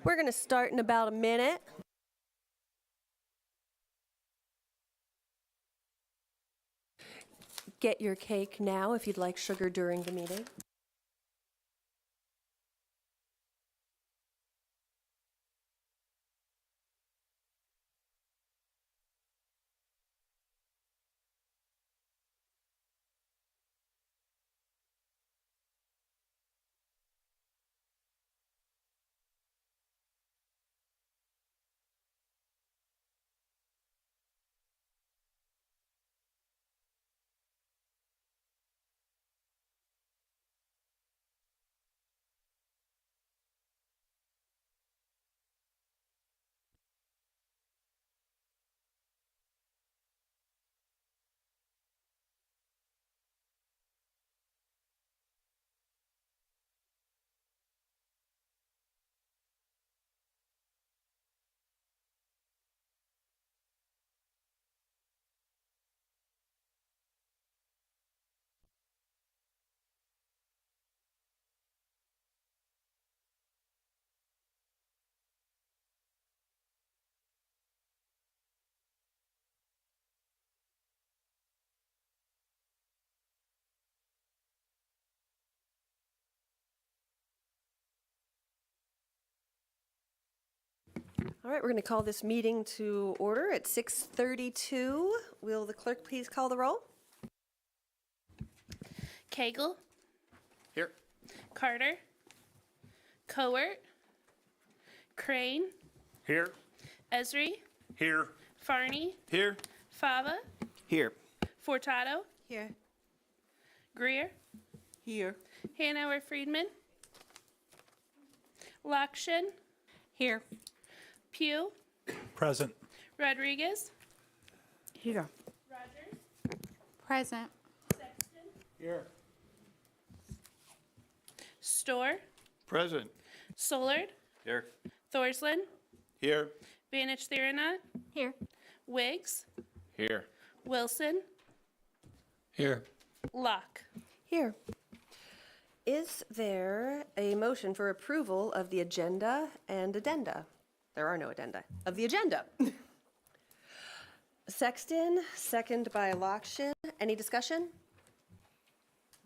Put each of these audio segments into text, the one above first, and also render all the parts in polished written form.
We're going to start in about a minute. Get your cake now if you'd like sugar during the meeting. All right, we're going to call this meeting to order at 6:32. Will the clerk please call the roll? Cagle, Here. Carter, Cowart, Crane, Here. Esri, Here. Farney, Here. Fava, Here. Fortato, Here. Greer, Here. Hanover Friedman, Lakshin, Here. Pugh, Present. Rodriguez, Here. Rogers, Present. Sexton, Here. Storr, Present. Sollard, Here. Thorsland, Here. Vanich Theranot, Here. Wiggs, Here. Wilson, Here. Locke. Here. Is there a motion for approval of the agenda and addenda? There are no addenda. Of the agenda. Sexton, second by Lakshin. Any discussion?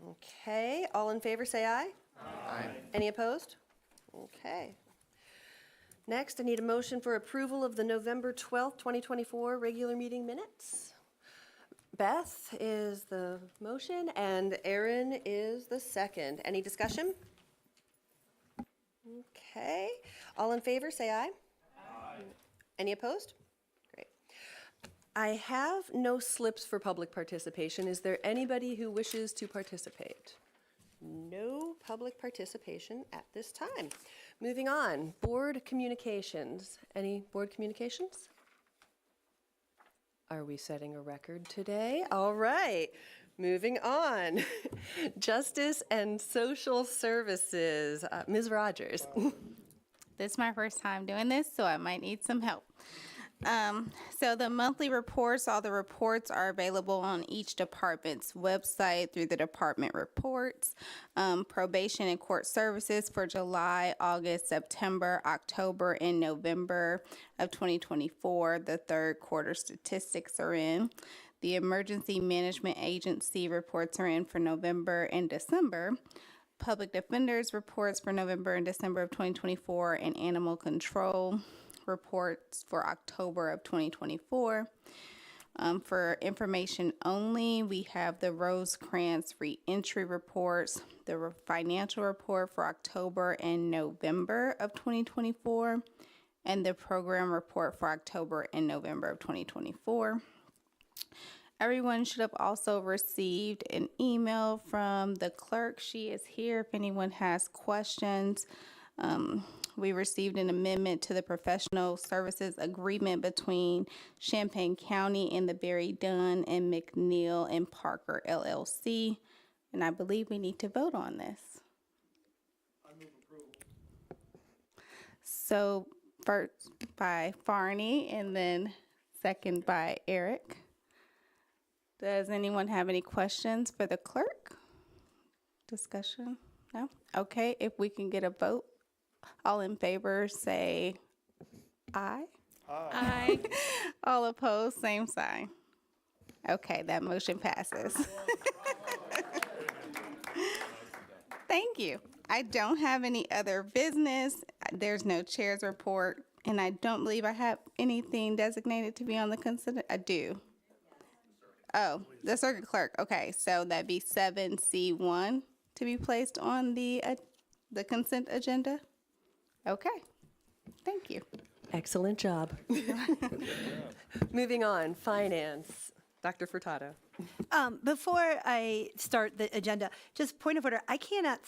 Okay, all in favor say aye. Aye. Any opposed? Okay. Next, I need a motion for approval of the November 12th, 2024 regular meeting minutes. Beth is the motion and Aaron is the second. Any discussion? Okay, all in favor say aye. Aye. Any opposed? Great. I have no slips for public participation. Is there anybody who wishes to participate? No public participation at this time. Moving on, board communications. Any board communications? Are we setting a record today? All right, moving on. Justice and Social Services. Ms. Rogers. This is my first time doing this, so I might need some help. So the monthly reports, all the reports are available on each department's website through the department reports. Probation and court services for July, August, September, October, and November of 2024. The third quarter statistics are in. The Emergency Management Agency reports are in for November and December. Public Defender's reports for November and December of 2024, and Animal Control reports for October of 2024. For information only, we have the Rosecrans reentry reports, the financial report for October and November of 2024, and the program report for October and November of 2024. Everyone should have also received an email from the clerk. She is here if anyone has questions. We received an amendment to the professional services agreement between Champaign County and the Barry Dunn and McNeil and Parker LLC, and I believe we need to vote on this. I move approval. So first by Farney and then second by Eric. Does anyone have any questions for the clerk? Discussion? No? Okay, if we can get a vote. All in favor, say aye. Aye. All opposed, same sign. Okay, that motion passes. Thank you. I don't have any other business. There's no chair's report, and I don't believe I have anything designated to be on the consent. I do. Oh, the circuit clerk. Okay, so that'd be 7C1 to be placed on the consent agenda. Okay, thank you. Excellent job. Moving on, finance. Dr. Furtado. Before I start the agenda, just point of order, I cannot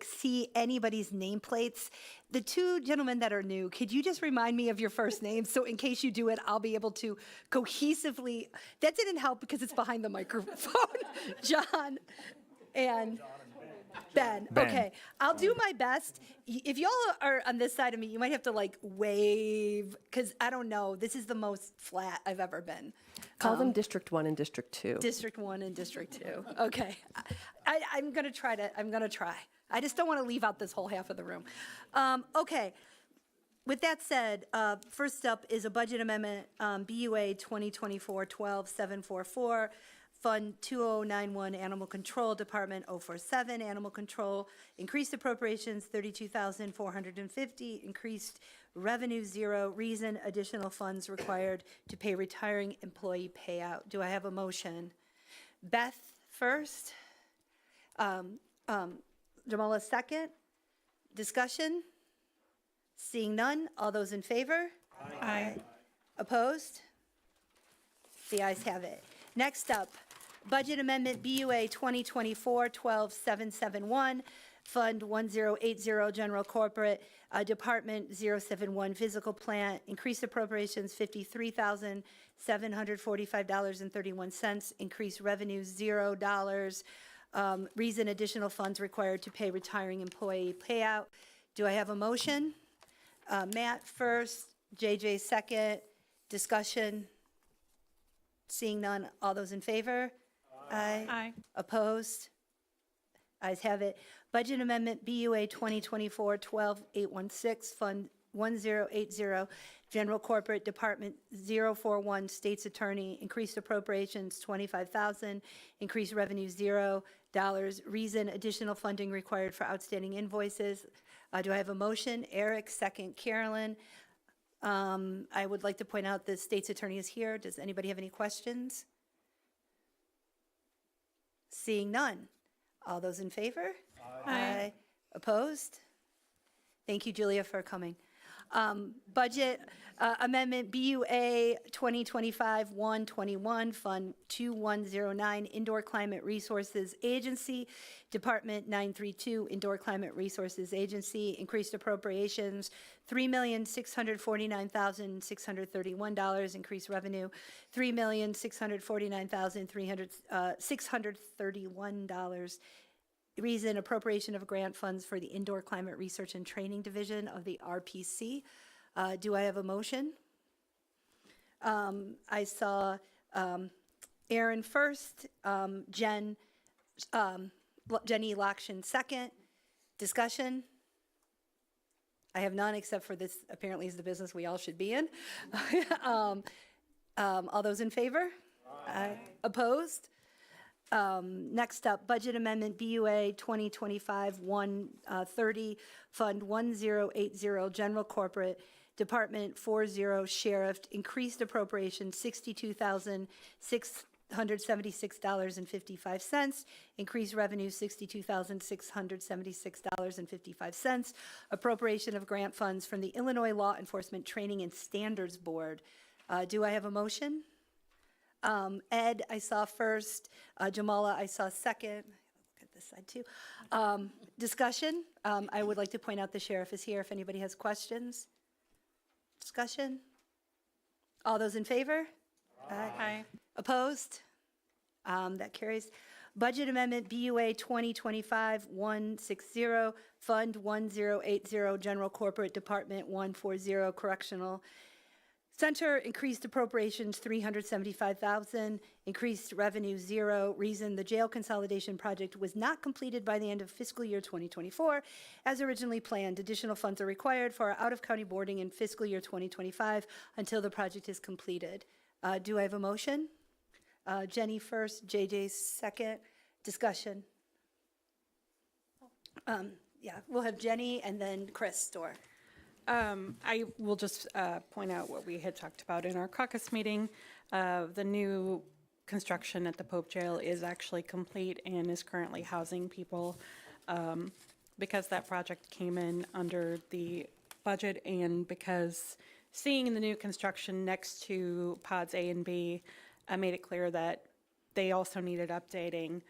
see anybody's nameplates. The two gentlemen that are new, could you just remind me of your first names? So in case you do it, I'll be able to cohesively, that didn't help because it's behind the microphone. John and Ben. Okay, I'll do my best. If y'all are on this side of me, you might have to wave, because I don't know, this is the most flat I've ever been. Call them District 1 and District 2. District 1 and District 2. Okay. I'm going to try. I just don't want to leave out this whole half of the room. Okay. With that said, first up is a budget amendment, BUA 2024-12744, Fund 2091 Animal Control, Department 047 Animal Control, increased appropriations 32,450, increased revenue 0, reason additional funds required to pay retiring employee payout. Do I have a motion? Beth first, Jamala second. Discussion? Seeing none, all those in favor? Aye. Opposed? The ayes have it. Next up, budget amendment BUA 2024-12771, Fund 1080 General Corporate, Department 071 Physical Plant, increased appropriations $53,745.31, increased revenue $0, reason additional funds required to pay retiring employee payout. Do I have a motion? Matt first, JJ second. Discussion? Seeing none, all those in favor? Aye. Aye. Opposed? Ayes have it. Budget amendment BUA 2024-12816, Fund 1080, General Corporate Department 041, State's Attorney, increased appropriations $25,000, increased revenue $0, reason additional funding required for outstanding invoices. Do I have a motion? Eric, second. Carolyn. I would like to point out the State's Attorney is here. Does anybody have any questions? Seeing none. All those in favor? Aye. Opposed? Thank you, Julia, for coming. Budget amendment BUA 2025-121, Fund 2109, Indoor Climate Resources Agency, Department 932, Indoor Climate Resources Agency, increased appropriations $3,649,631, increased revenue $3,649,631. Reason appropriation of grant funds for the Indoor Climate Research and Training Division of the RPC. Do I have a motion? I saw Aaron first, Jenny Lakshin second. Discussion? I have none, except for this apparently is the business we all should be in. All those in favor? Aye. Opposed? Next up, budget amendment BUA 2025-130, Fund 1080, General Corporate, Department 40, Sheriff, increased appropriation $62,676.55, increased revenue $62,676.55, appropriation of grant funds from the Illinois Law Enforcement Training and Standards Board. Do I have a motion? Ed, I saw first. Jamala, I saw second. Look at this side too. Discussion. I would like to point out the sheriff is here if anybody has questions. Discussion. All those in favor? Aye. Opposed? That carries. Budget amendment BUA 2025-160, Fund 1080, General Corporate Department 140, Correctional. Center, increased appropriations 375,000, increased revenue 0. Reason, the jail consolidation project was not completed by the end of fiscal year 2024 as originally planned. Additional funds are required for our out-of-county boarding in fiscal year 2025 until the project is completed. Do I have a motion? Jenny first, JJ second. Discussion. Yeah, we'll have Jenny and then Chris Storr. I will just point out what we had talked about in our caucus meeting. The new construction at the Pope Jail is actually complete and is currently housing people. Because that project came in under the budget and because seeing the new construction next to pods A and B made it clear that they also needed updating.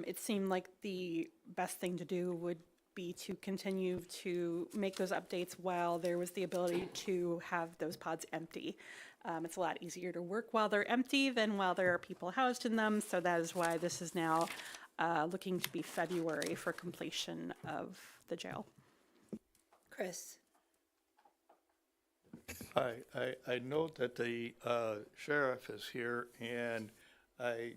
It seemed like the best thing to do would be to continue to make those updates while there was the ability to have those pods empty. It's a lot easier to work while they're empty than while there are people housed in them, so that is why this is now looking to be February for completion of the jail. Chris. I note that the sheriff is here, and I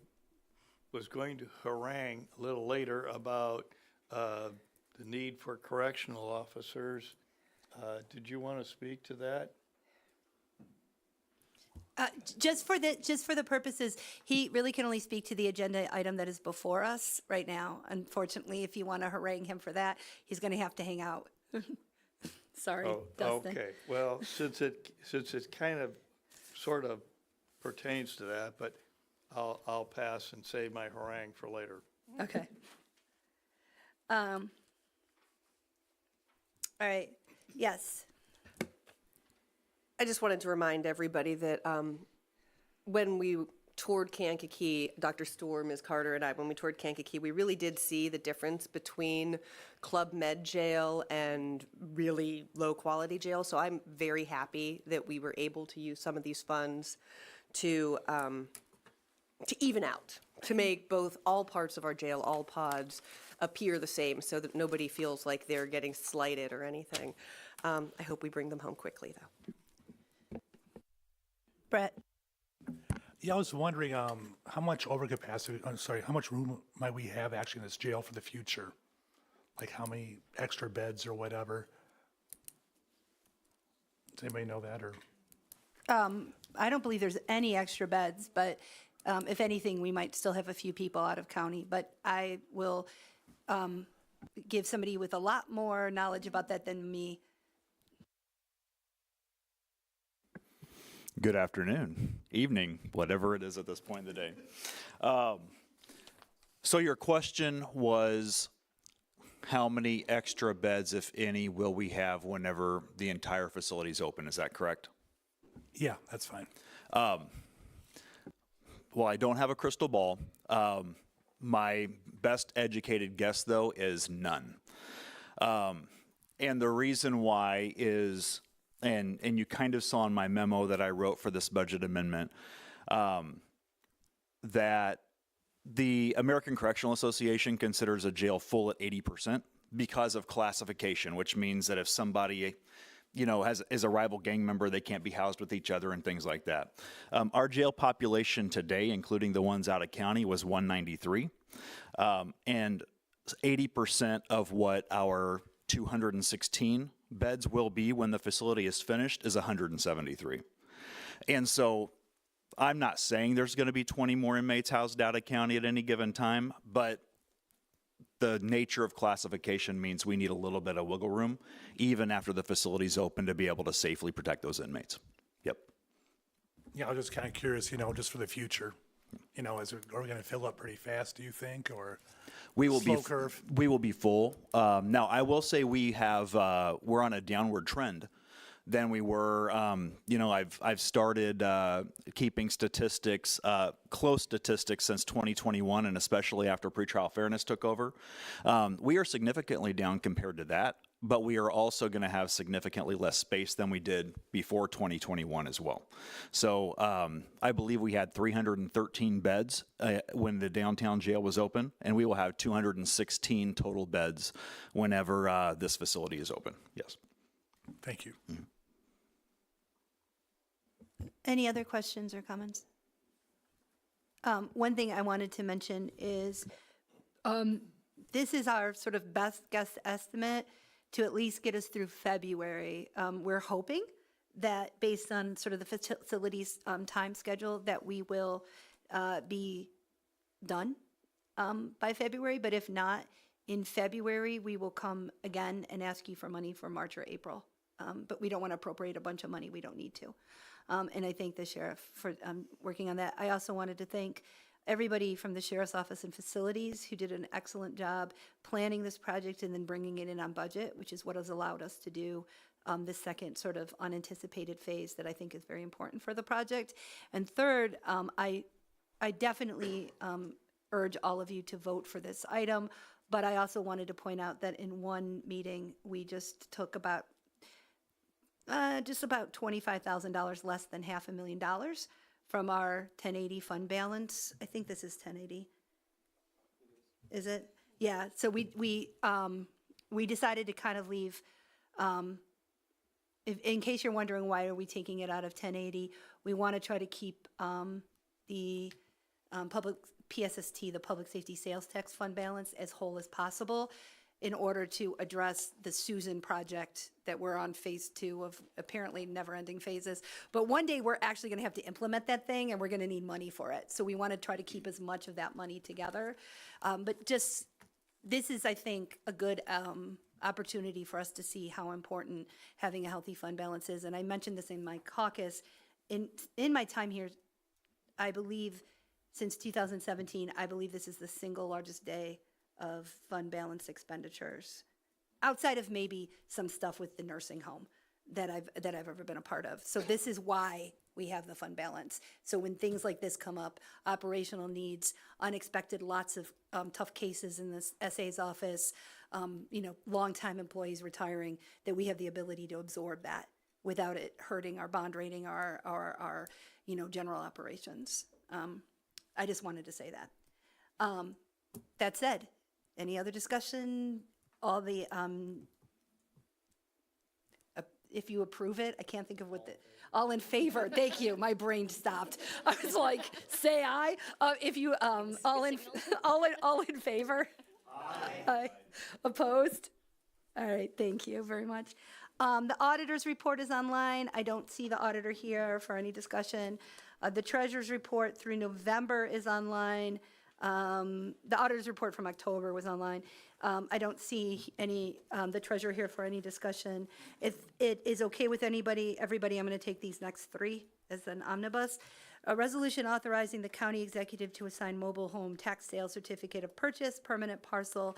was going to harangue a little later about the need for correctional officers. Did you want to speak to that? Just for the purposes, he really can only speak to the agenda item that is before us right now. Unfortunately, if you want to harangue him for that, he's going to have to hang out. Sorry, Oh, Dustin. okay. Well, since it kind of sort of pertains to that, but I'll pass and save my harangue for later. Okay. All right. Yes. I just wanted to remind everybody that when we toured Kankakee, Dr. Storr, Ms. Carter, and I, when we toured Kankakee, we really did see the difference between Club Med jail and really low-quality jail. So I'm very happy that we were able to use some of these funds to even out, to make both all parts of our jail, all pods, appear the same so that nobody feels like they're getting slighted or anything. I hope we bring them home quickly, though. Brett. Yeah, I was wondering how much how much room might we have actually in this jail for the future? Like how many extra beds or whatever? Does anybody know that or? I don't believe there's any extra beds, but if anything, we might still have a few people out of county. But I will give somebody with a lot more knowledge about that than me. Good afternoon, evening, whatever it is at this point in the day. So your question was, how many extra beds, if any, will we have whenever the entire facility is open? Is that correct? Yeah, that's fine. Well, I don't have a crystal ball. My best educated guess, though, is none. And the reason why is, and you kind of saw in my memo that I wrote for this budget amendment, that the American Correctional Association considers a jail full at 80% because of classification, which means that if somebody, is a rival gang member, they can't be housed with each other and things like that. Our jail population today, including the ones out of county, was 193. And 80% of what our 216 beds will be when the facility is finished is 173. And so I'm not saying there's going to be 20 more inmates housed out of county at any given time, but the nature of classification means we need a little bit of wiggle room, even after the facility's open, to be able to safely protect those inmates. Yep. Yeah, I was just kind of curious, just for the future. Are we going to fill up pretty fast, do you think, or we will slow curve? We will be full. Now, I will say we're on a downward trend than we were. I've started keeping statistics, close statistics, since 2021, and especially after pretrial fairness took over. We are significantly down compared to that, but we are also going to have significantly less space than we did before 2021 as well. So I believe we had 313 beds when the downtown jail was open, and we will have 216 total beds whenever this facility is open. Yes. Thank you. Mm-hmm. Any other questions or comments? One thing I wanted to mention is this is our sort of best guess estimate to at least get us through February. We're hoping that based on sort of the facilities time schedule that we will be done by February, but if not, in February, we will come again and ask you for money for March or April. But we don't want to appropriate a bunch of money we don't need to. And I thank the sheriff for working on that. I also wanted to thank everybody from the sheriff's office and facilities who did an excellent job planning this project and then bringing it in on budget, which is what has allowed us to do this second sort of unanticipated phase that I think is very important for the project. And third, I definitely urge all of you to vote for this item, but I also wanted to point out that in one meeting, we just took about $25,000 less than $500,000 from our 1080 fund balance. I think this is 1080. Is it? Yeah. So we decided to kind of leave. In case you're wondering why are we taking it out of 1080, we want to try to keep the public PSST, the Public Safety Sales Tax Fund balance, as whole as possible, in order to address the Susan project that we're on phase 2 of apparently never-ending phases. But one day we're actually going to have to implement that thing, and we're going to need money for it. So we want to try to keep as much of that money together. But just, this is, I think, a good opportunity for us to see how important having a healthy fund balance is. And I mentioned this in my caucus. In my time here, I believe, since 2017, I believe this is the single largest day of fund balance expenditures, outside of maybe some stuff with the nursing home that I've ever been a part of. So this is why we have the fund balance. So when things like this come up, operational needs, unexpected, lots of tough cases in the SA's office, longtime employees retiring, that we have the ability to absorb that without it hurting our bond rating, our general operations. I just wanted to say that. That said, any other discussion? All the, if you approve it, I can't think of what the, all in favor, thank you, my brain stopped. I was like, say aye. If you, all in favor? Aye. Opposed? All right, thank you very much. The auditor's report is online. I don't see the auditor here for any discussion. The treasurer's report through November is online. The auditor's report from October was online. I don't see the treasurer here for any discussion. If it is okay with everybody, I'm going to take these next 3 as an omnibus. A resolution authorizing the county executive to assign mobile home tax sale certificate of purchase, permanent parcel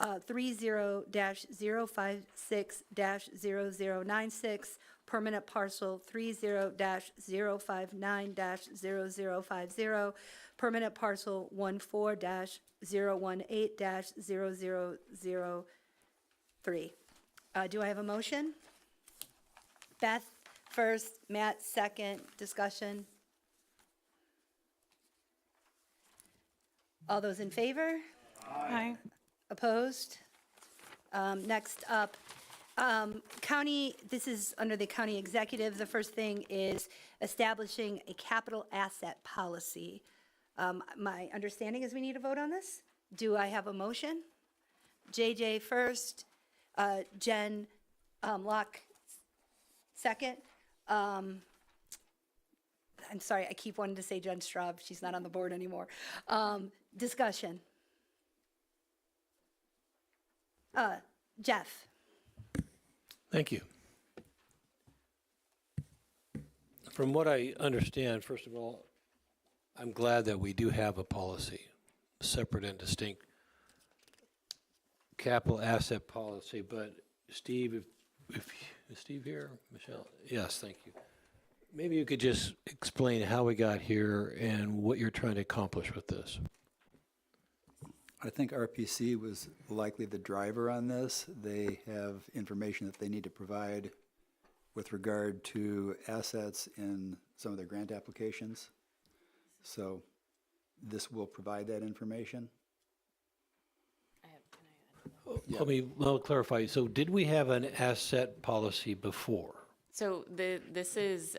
30-056-0096, permanent parcel 30-059-0050, permanent parcel 14-018-0003. Do I have a motion? Beth first, Matt second, discussion. All those in favor? Aye. Opposed? Next up, county, this is under the county executive. The first thing is establishing a capital asset policy. My understanding is we need to vote on this. Do I have a motion? JJ first, Jen Locke second. I'm sorry, I keep wanting to say Jen Straub. She's not on the board anymore. Discussion. Jeff. Thank you. From what I understand, first of all, I'm glad that we do have a policy, separate and distinct capital asset policy. But Steve, if is Steve here? Michelle? Yes, thank you. Maybe you could just explain how we got here and what you're trying to accomplish with this. I think RPC was likely the driver on this. They have information that they need to provide with regard to assets in some of their grant applications. So this will provide that information. Let me clarify. So did we have an asset policy before? So this is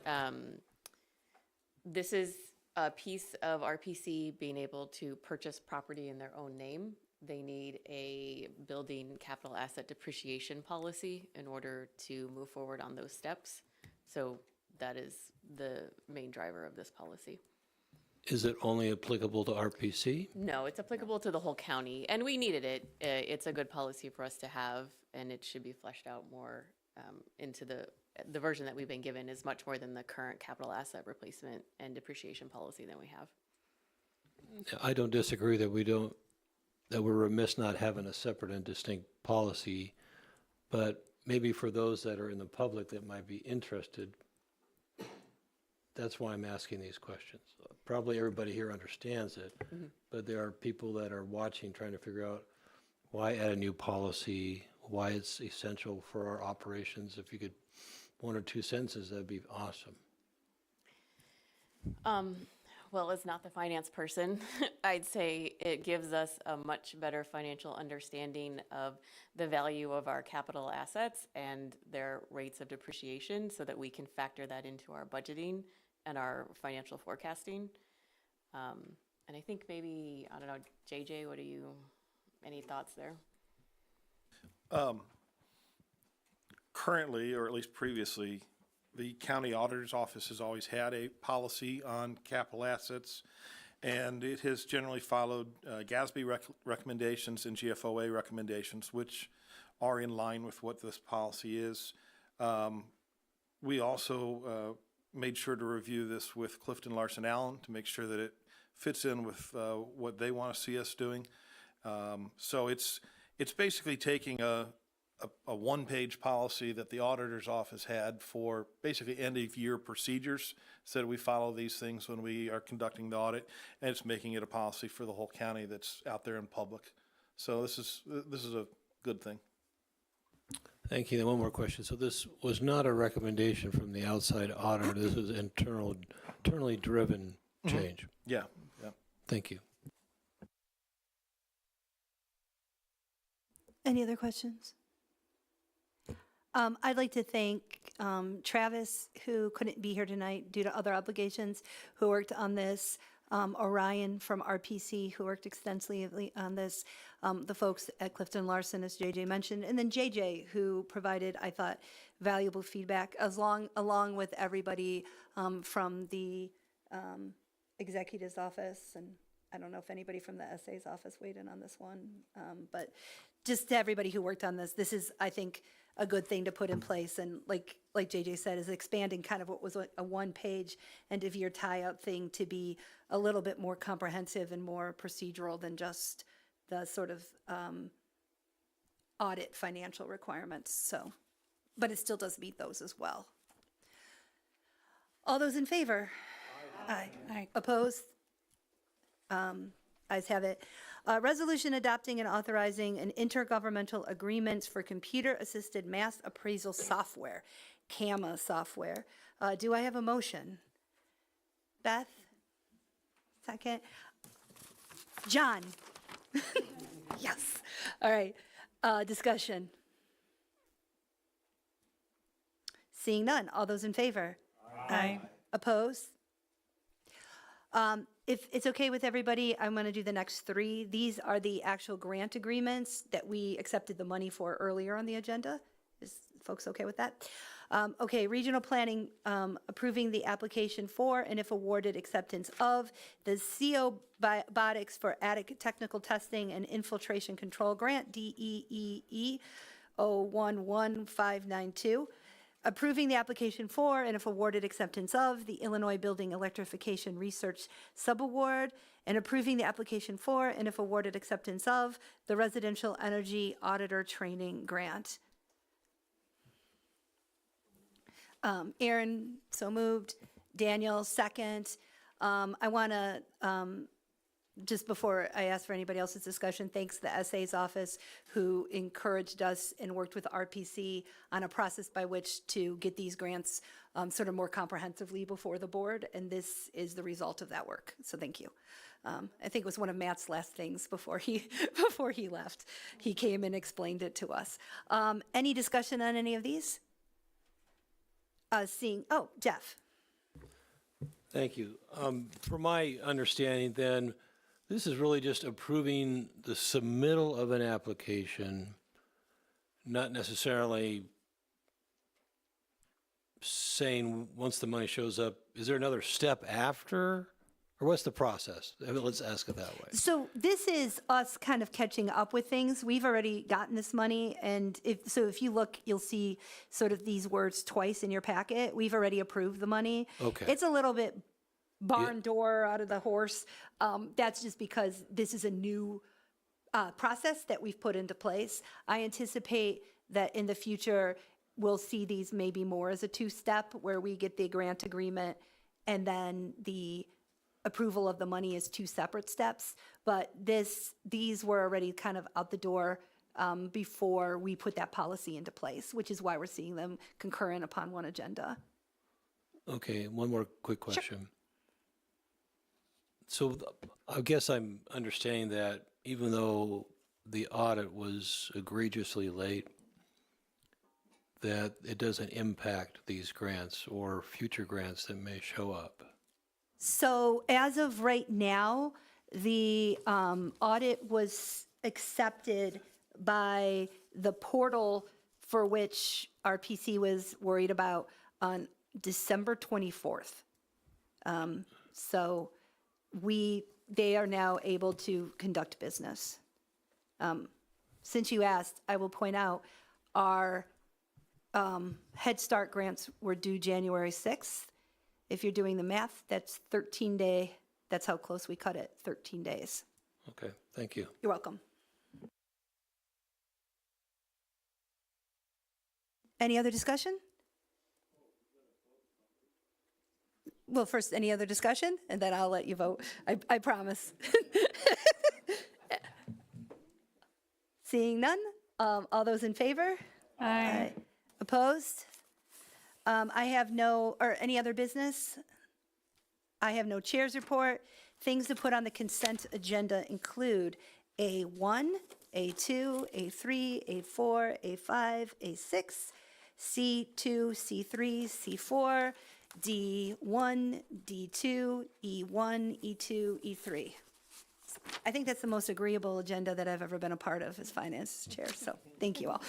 This is a piece of RPC being able to purchase property in their own name. They need a building capital asset depreciation policy in order to move forward on those steps. So that is the main driver of this policy. Is it only applicable to RPC? No, it's applicable to the whole county, and we needed it. It's a good policy for us to have, and it should be fleshed out more into the version that we've been given is much more than the current capital asset replacement and depreciation policy that we have. I don't disagree that we're remiss not having a separate and distinct policy, but maybe for those that are in the public that might be interested, that's why I'm asking these questions. Probably everybody here understands it, but there are people that are watching trying to figure out why add a new policy, why it's essential for our operations. If you could, 1 or 2 sentences, that'd be awesome. Well, as not the finance person, I'd say it gives us a much better financial understanding of the value of our capital assets and their rates of depreciation so that we can factor that into our budgeting and our financial forecasting. And I think maybe, I don't know, JJ, any thoughts there? Currently, or at least previously, the county auditor's office has always had a policy on capital assets, and it has generally followed GASB recommendations and GFOA recommendations, which are in line with what this policy is. We also made sure to review this with Clifton Larson Allen to make sure that it fits in with what they want to see us doing. So it's basically taking a one-page policy that the auditor's office had for basically end-of-year procedures, said we follow these things when we are conducting the audit, and it's making it a policy for the whole county that's out there in public. So this is a good thing. Thank you. Then one more question. So this was not a recommendation from the outside auditor. This was internally driven change. Yeah. Thank you. Any other questions? I'd like to thank Travis, who couldn't be here tonight due to other obligations, who worked on this, Orion from RPC, who worked extensively on this, the folks at Clifton Larson, as JJ mentioned, and then JJ, who provided, I thought, valuable feedback, along with everybody from the executive's office, and I don't know if anybody from the SA's office weighed in on this one, but just to everybody who worked on this, this is, I think, a good thing to put in place, and like JJ said, is expanding kind of what was a one-page end-of-year tie-out thing to be a little bit more comprehensive and more procedural than just the sort of audit financial requirements. So, but it still does meet those as well. All those in favor? Aye. Aye. Opposed? Ayes have it. Resolution adopting and authorizing an intergovernmental agreement for computer-assisted mass appraisal software, CAMA software. Do I have a motion? Beth? Second? John? Yes. All right. Discussion. Seeing none. All those in favor? Aye. Opposed? If it's okay with everybody, I'm going to do the next three. These are the actual grant agreements that we accepted the money for earlier on the agenda. Is folks okay with that? Okay, regional planning, approving the application for, and if awarded, acceptance of the Cobotics for attic technical testing and infiltration control grant, DEEE 011592. Approving the application for, and if awarded, acceptance of the Illinois Building Electrification Research Subaward, and approving the application for, and if awarded, acceptance of the Residential Energy Auditor Training Grant. Aaron, so moved. Daniel, second. I want to, just before I ask for anybody else's discussion, thanks the SA's office who encouraged us and worked with RPC on a process by which to get these grants sort of more comprehensively before the board, and this is the result of that work. So thank you. I think it was one of Matt's last things before he left. He came and explained it to us. Any discussion on any of these? Jeff. Thank you. From my understanding, then, this is really just approving the submittal of an application, not necessarily saying once the money shows up, is there another step after? Or what's the process? I mean, let's ask it that way. So this is us kind of catching up with things. We've already gotten this money, and if you look, you'll see sort of these words twice in your packet. We've already approved the money. Okay. It's a little bit barn door out of the horse. That's just because this is a new process that we've put into place. I anticipate that in the future, we'll see these maybe more as a two-step, where we get the grant agreement and then the approval of the money is two separate steps. But these were already kind of out the door before we put that policy into place, which is why we're seeing them concurrent upon one agenda. Okay, one more quick question. So I guess I'm understanding that even though the audit was egregiously late, that it doesn't impact these grants or future grants that may show up. So as of right now, the audit was accepted by the portal for which RPC was worried about on December 24th. So they are now able to conduct business. Since you asked, I will point out our Head Start grants were due January 6th. If you're doing the math, that's 13-day, that's how close we cut it, 13 days. Okay, thank you. You're welcome. Any other discussion? Well, first, any other discussion? And then I'll let you vote. I promise. Seeing none? All those in favor? Aye. Opposed? I have any other business? I have no chair's report. Things to put on the consent agenda include A1, A2, A3, A4, A5, A6, C2, C3, C4, D1, D2, E1, E2, E3. I think that's the most agreeable agenda that I've ever been a part of as finance chair, so thank you all.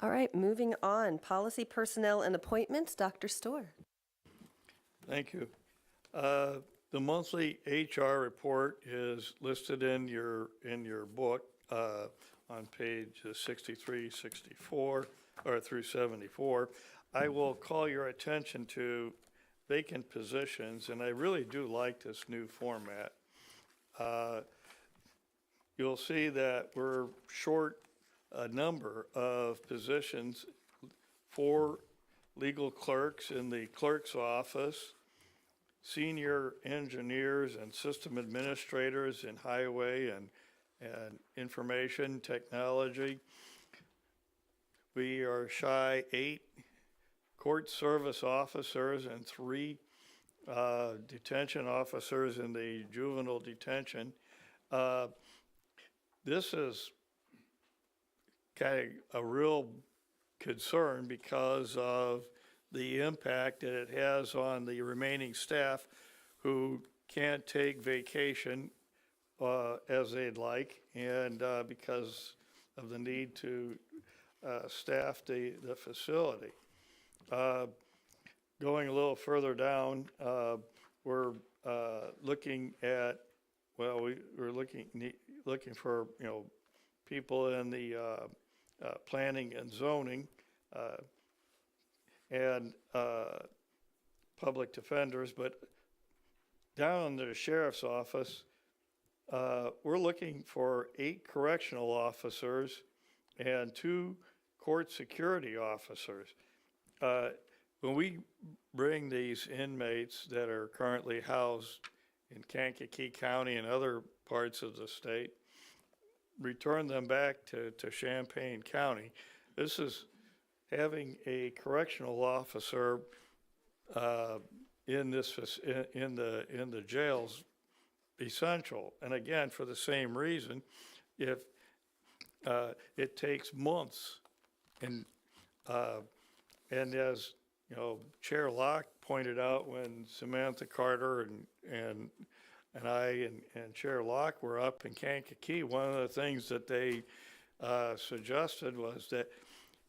All right, moving on. Policy, personnel, and appointments. Dr. Storr. Thank you. The monthly HR report is listed in your book on page 63, 64, or through 74. I will call your attention to vacant positions, and I really do like this new format. You'll see that we're short a number of positions, 4 legal clerks in the clerk's office, senior engineers and system administrators in highway and information technology. We are shy 8 court service officers and 3 detention officers in the juvenile detention. This is kind of a real concern because of the impact that it has on the remaining staff who can't take vacation as they'd like, and because of the need to staff the facility. Going a little further down, we're looking at, we're looking for, people in the planning and zoning and public defenders, but down in the sheriff's office, we're looking for 8 correctional officers and 2 court security officers. When we bring these inmates that are currently housed in Kankakee County and other parts of the state, return them back to Champaign County, this is having a correctional officer in the jails essential. And again, for the same reason, if it takes months, and as Chair Locke pointed out when Samantha Carter and I and Chair Locke were up in Kankakee, one of the things that they suggested was that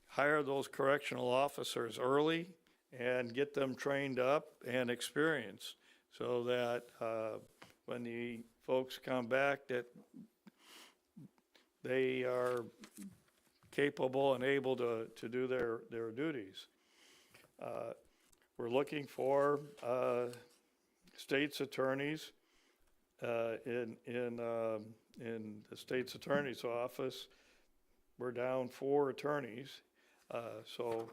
hire those correctional officers early and get them trained up and experienced so that when the folks come back that they are capable and able to do their duties. We're looking for state's attorneys in the state's attorney's office. We're down 4 attorneys, so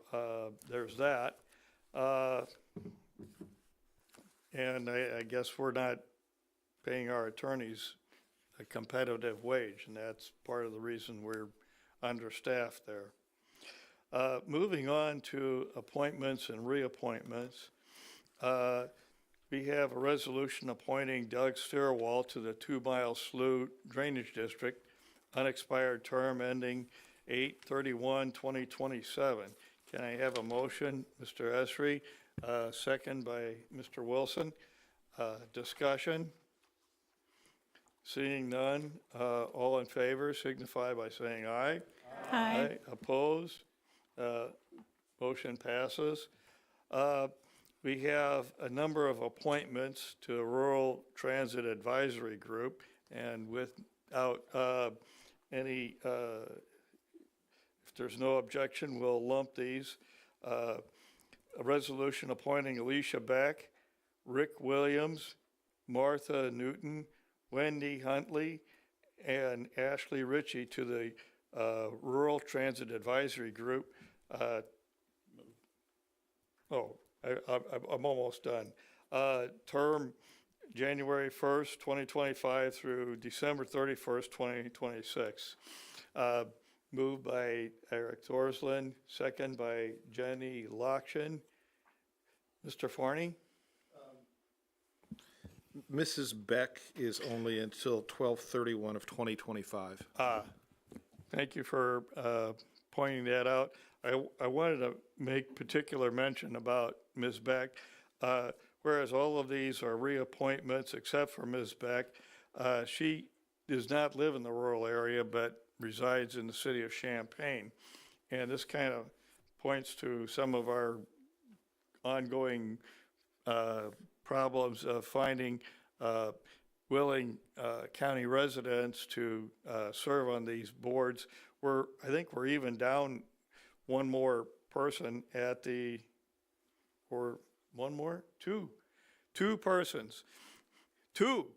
there's that. And I guess we're not paying our attorneys a competitive wage, and that's part of the reason we're understaffed there. Moving on to appointments and reappointments, we have a resolution appointing Doug Stirwall to the 2 Mile Slough Drainage District, unexpired term ending 8/31/2027. Can I have a motion, Mr. Esri, second by Mr. Wilson? Discussion? Seeing none, all in favor signify by saying aye. Aye. Opposed? Motion passes. We have a number of appointments to the Rural Transit Advisory Group, and without any, if there's no objection, we'll lump these. A resolution appointing Alicia Beck, Rick Williams, Martha Newton, Wendy Huntley, and Ashley Ritchie to the Rural Transit Advisory Group. I'm almost done. Term January 1st, 2025 through December 31st, 2026. Moved by Eric Thorsland, second by Jenny Lockshin. Mr. Forney? Mrs. Beck is only until 12/31 of 2025. Thank you for pointing that out. I wanted to make particular mention about Ms. Beck. Whereas all of these are reappointments except for Ms. Beck, she does not live in the rural area but resides in the city of Champaign. And this kind of points to some of our ongoing problems of finding willing county residents to serve on these boards. I think we're even down one more person at the, or one more? Two persons. Two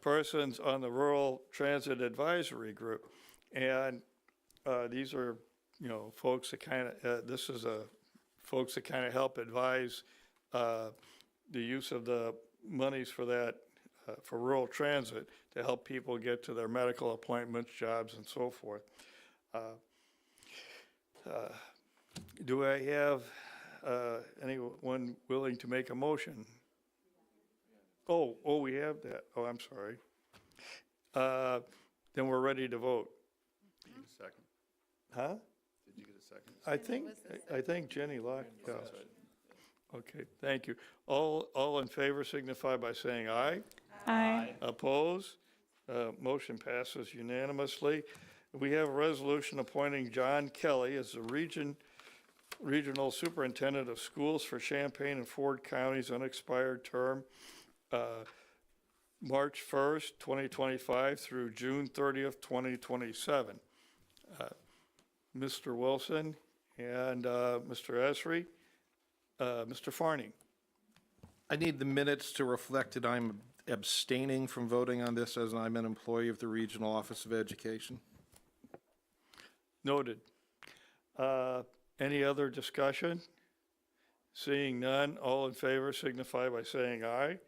persons on the Rural Transit Advisory Group. And these are, folks that kind of, this is folks that kind of help advise the use of the monies for that, for rural transit to help people get to their medical appointments, jobs, and so forth. Do I have anyone willing to make a motion? Oh, we have that. Oh, I'm sorry. Then we're ready to vote. Did you get a second? Huh? Did you get a second? I think Jenny Locke. Yeah. Okay, thank you. All in favor signify by saying aye. Aye. Oppose? Motion passes unanimously. We have a resolution appointing John Kelly as the Regional Superintendent of Schools for Champaign and Ford Counties, unexpired term, March 1st, 2025 through June 30th, 2027. Mr. Wilson and Mr. Esri, Mr. Farney. I need the minutes to reflect that I'm abstaining from voting on this as I'm an employee of the Regional Office of Education. Noted. Any other discussion? Seeing none, all in favor signify by saying aye.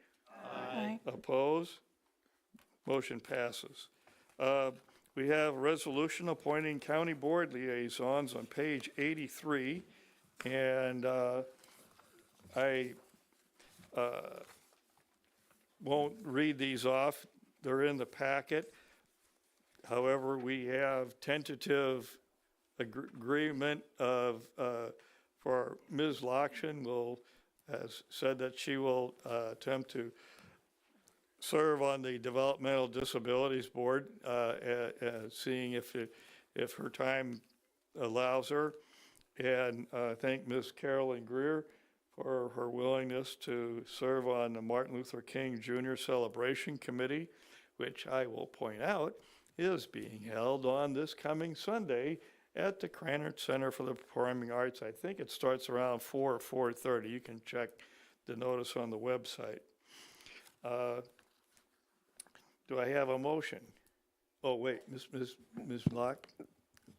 Aye. Oppose? Motion passes. We have a resolution appointing county board liaisons on page 83, and I won't read these off. They're in the packet. However, we have tentative agreement of for Ms. Lokshin has said that she will attempt to serve on the Developmental Disabilities Board, seeing if her time allows her. And thank Ms. Carolyn Greer for her willingness to serve on the Martin Luther King Jr. Celebration Committee, which I will point out is being held on this coming Sunday at the Cranard Center for the Performing Arts. I think it starts around 4 or 4:30. You can check the notice on the website. Do I have a motion? Oh, wait, Ms. Locke?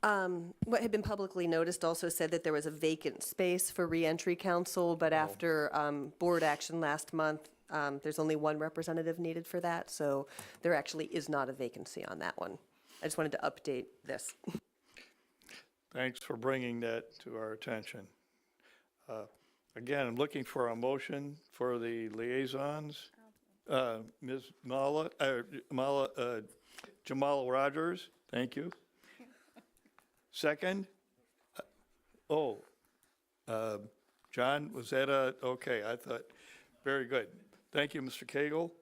What had been publicly noticed also said that there was a vacant space for reentry council, but after board action last month, there's only one representative needed for that, so there actually is not a vacancy on that one. I just wanted to update this. Thanks for bringing that to our attention. Again, I'm looking for a motion for the liaisons. Ms. Jamal Rogers, thank you. Second? John, was that okay, I thought, very good. Thank you, Mr. Cagle.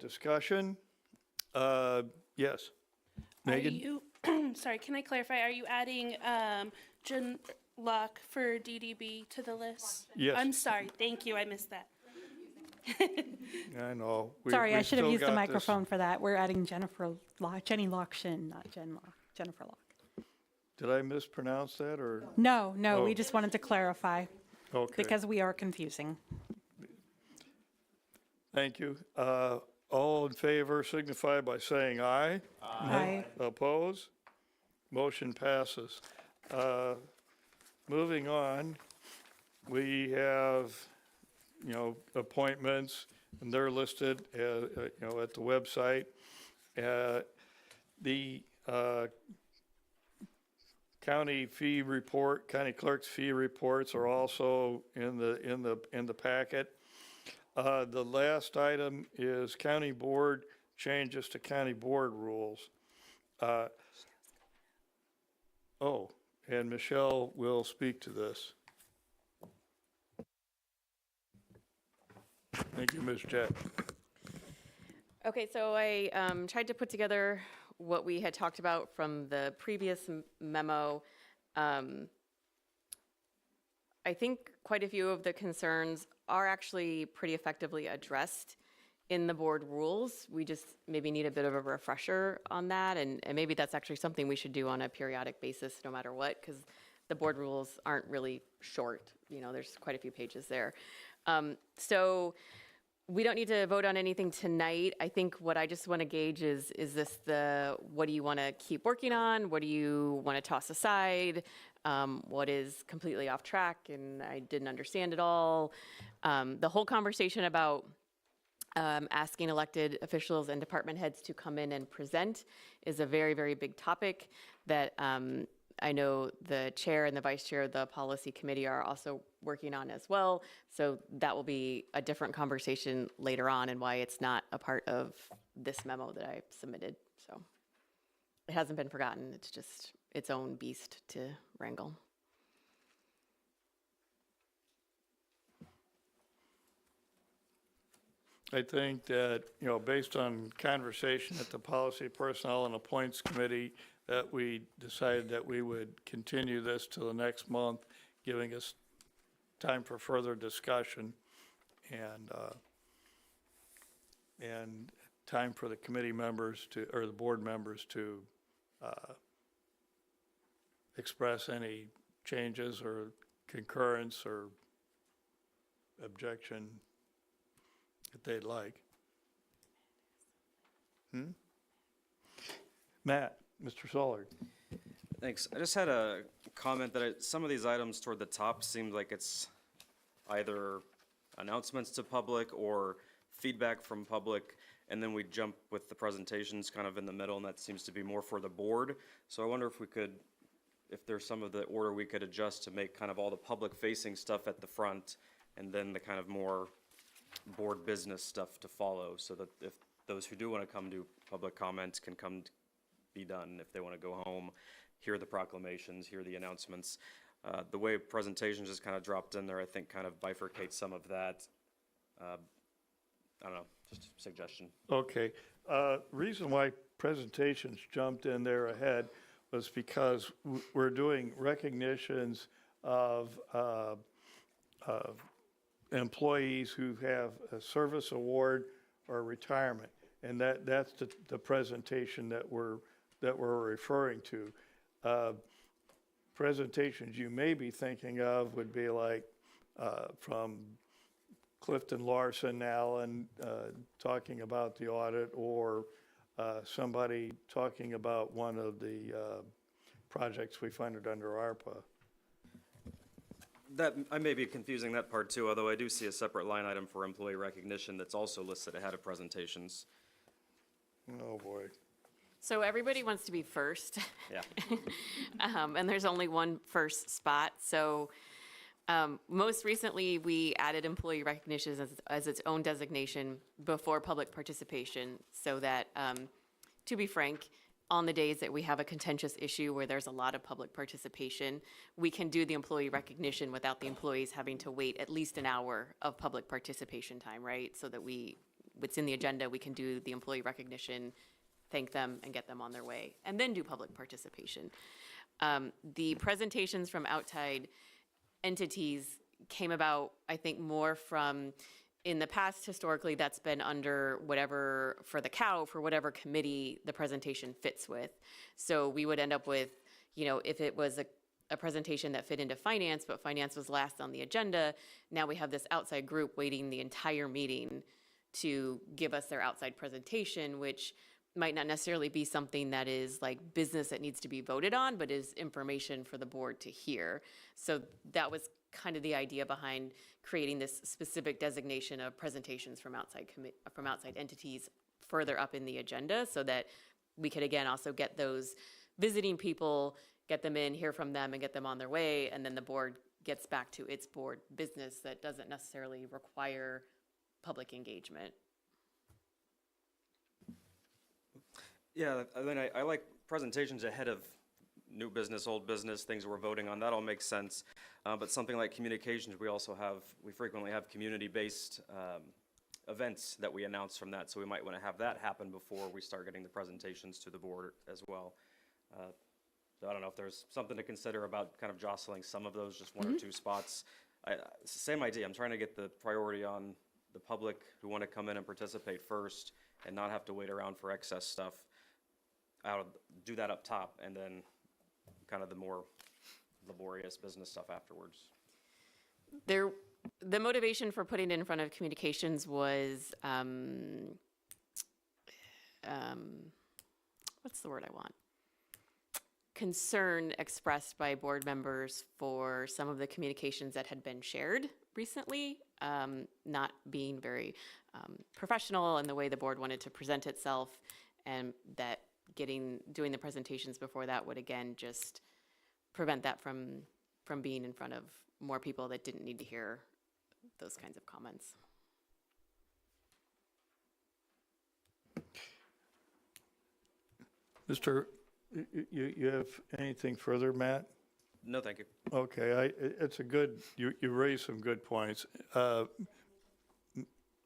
Discussion? Yes. Megan? Are you, sorry, can I clarify? Are you adding Jen Locke for DDB to the list? Yes. I'm sorry. Thank you. I missed that. I know. Sorry, I we should have still used the got this. microphone for that. We're adding Jenny Lokshin, not Jen Locke, Jennifer Locke. Did I mispronounce that, or? No, Oh. we just wanted to clarify Okay. because we are confusing. Thank you. All in favor signify by saying aye. Aye. Oppose? Motion passes. Moving on, we have, appointments, and they're listed, at the website. The county clerk's fee reports are also in the packet. The last item is county board changes to county board rules. And Michelle will speak to this. Thank you, Ms. Jett. Okay, so I tried to put together what we had talked about from the previous memo. I think quite a few of the concerns are actually pretty effectively addressed in the board rules. We just maybe need a bit of a refresher on that, and maybe that's actually something we should do on a periodic basis no matter what, because the board rules aren't really short. There's quite a few pages there. So we don't need to vote on anything tonight. I think what I just want to gauge is this what do you want to keep working on? What do you want to toss aside? What is completely off track and I didn't understand it all? The whole conversation about asking elected officials and department heads to come in and present is a very, very big topic that I know the chair and the vice chair of the policy committee are also working on as well. So that will be a different conversation later on and why it's not a part of this memo that I submitted. So it hasn't been forgotten. It's just its own beast to wrangle. I think that, based on conversation at the Policy, Personnel, and Appoints Committee, that we decided that we would continue this to the next month, giving us time for further discussion and time for the committee members or the board members to express any changes or concurrence or objection that they'd like. Matt, Mr. Sollard. Thanks. I just had a comment that some of these items toward the top seemed like it's either announcements to public or feedback from public, and then we jump with the presentations kind of in the middle, and that seems to be more for the board. So I wonder if there's some of the order we could adjust to make kind of all the public-facing stuff at the front, and then the kind of more board business stuff to follow, so that if those who do want to come do public comments can come be done. If they want to go home, hear the proclamations, hear the announcements. The way presentations just kind of dropped in there, I think kind of bifurcates some of that. I don't know, just a suggestion. Okay. Reason why presentations jumped in there ahead was because we're doing recognitions of employees who have a service award or retirement. And that's the presentation that we're referring to. Presentations you may be thinking of would be like from Clifton Larson Allen talking about the audit, or somebody talking about one of the projects we funded under ARPA. That, I may be confusing that part too, although I do see a separate line item for employee recognition that's also listed ahead of presentations. Oh, boy. So everybody wants to be first. Yeah. And there's only one first spot. So most recently, we added employee recognition as its own designation before public participation, so that, to be frank, on the days that we have a contentious issue where there's a lot of public participation, we can do the employee recognition without the employees having to wait at least an hour of public participation time, right? So that what's in the agenda, we can do the employee recognition, thank them, and get them on their way, and then do public participation. The presentations from outside entities came about, I think, more from, in the past, historically, that's been under whatever, for the cow, for whatever committee the presentation fits with. So we would end up with, if it was a presentation that fit into finance, but finance was last on the agenda, now we have this outside group waiting the entire meeting to give us their outside presentation, which might not necessarily be something that is like business that needs to be voted on, but is information for the board to hear. So that was kind of the idea behind creating this specific designation of presentations from outside entities further up in the agenda, so that we could, again, also get those visiting people, get them in, hear from them, and get them on their way, and then the board gets back to its board business that doesn't necessarily require public engagement. Yeah, I mean, I like presentations ahead of new business, old business, things we're voting on. That all makes sense. But something like communications, we frequently have community-based events that we announce from that. So we might want to have that happen before we start getting the presentations to the board as well. So I don't know if there's something to consider about kind of jostling some of those, just one or two spots. Same idea. I'm trying to get the priority on the public who want to come in and participate first and not have to wait around for excess stuff. Do that up top, and then kind of the more laborious business stuff afterwards. The motivation for putting it in front of communications was, what's the word I want? Concern expressed by board members for some of the communications that had been shared recently, not being very professional in the way the board wanted to present itself, and that doing the presentations before that would, again, just prevent that from being in front of more people that didn't need to hear those kinds of comments. Mr., you have anything further, Matt? No, thank you. Okay, it's a good, you raised some good points.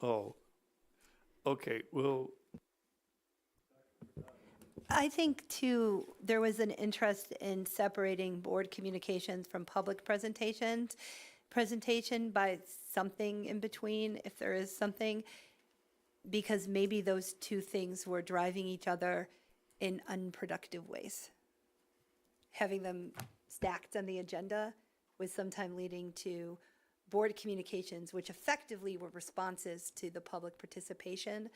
Okay, well, I think too, there was an interest in separating board communications from public presentations. Presentation by something in between, if there is something, because maybe those two things were driving each other in unproductive ways. Having them stacked on the agenda was sometime leading to board communications, which effectively were responses to the public participation,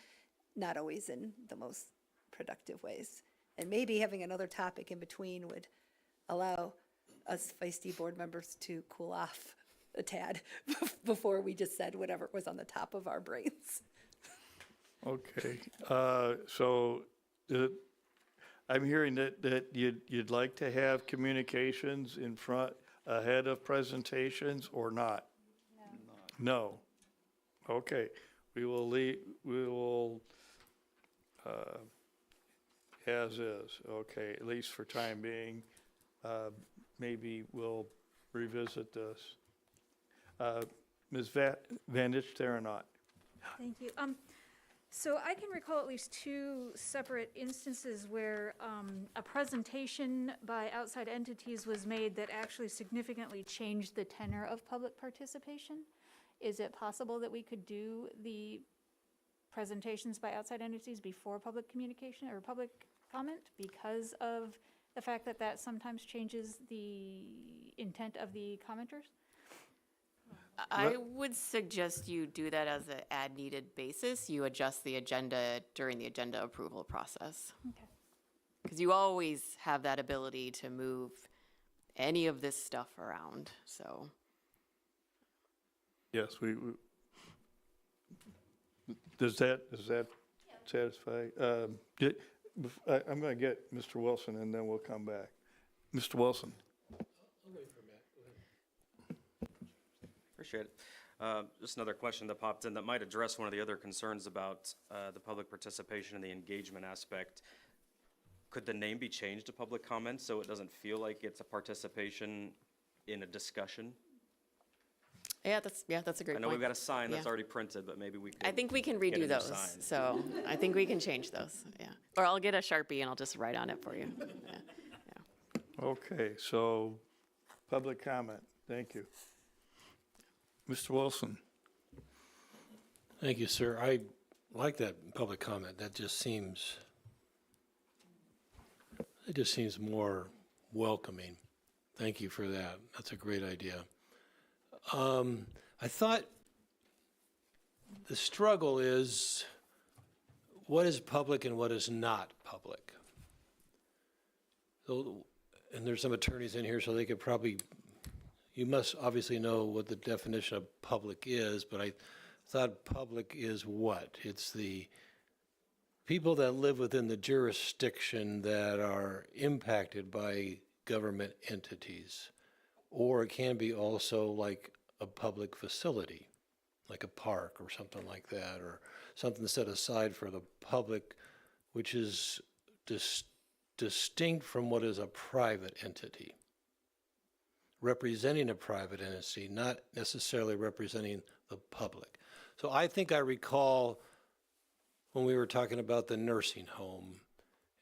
not always in the most productive ways. And maybe having another topic in between would allow us feisty board members to cool off a tad before we just said whatever was on the top of our brains. okay, so I'm hearing that you'd like to have communications in front, ahead of presentations, or not? No. Okay, we will as is, okay, at least for time being. Maybe we'll revisit this. Ms. Van Therenot. Thank you. So I can recall at least two separate instances where a presentation by outside entities was made that actually significantly changed the tenor of public participation. Is it possible that we could do the presentations by outside entities before public communication or public comment because of the fact that that sometimes changes the intent of the commenters? I would suggest you do that as an ad-needed basis. You adjust the agenda during the agenda approval process. Okay. Because you always have that ability to move any of this stuff around, so. Yes, does that satisfy? I'm going to get Mr. Wilson and then we'll come back. Mr. Wilson. Appreciate it. Just another question that popped in that might address one of the other concerns about the public participation and the engagement aspect. Could the name be changed to public comment so it doesn't feel like it's a participation in a discussion? Yeah, that's a great I point. know we've got a sign that's Yeah. already printed, but maybe we could. I think we can get a redo new those, sign. so I think we can change those, yeah. Or I'll get a Sharpie and I'll just write on it for you. Yeah. Okay, so public comment. Thank you. Mr. Wilson. Thank you, sir. I like that public comment. That just seems, more welcoming. Thank you for that. That's a great idea. I thought the struggle is what is public and what is not public. So, and there's some attorneys in here, so they could probably, you must obviously know what the definition of public is, but I thought public is what? It's the people that live within the jurisdiction that are impacted by government entities. Or it can be also like a public facility, like a park or something like that, or something set aside for the public, which is distinct from what is a private entity. Representing a private entity, not necessarily representing the public. So I think I recall when we were talking about the nursing home,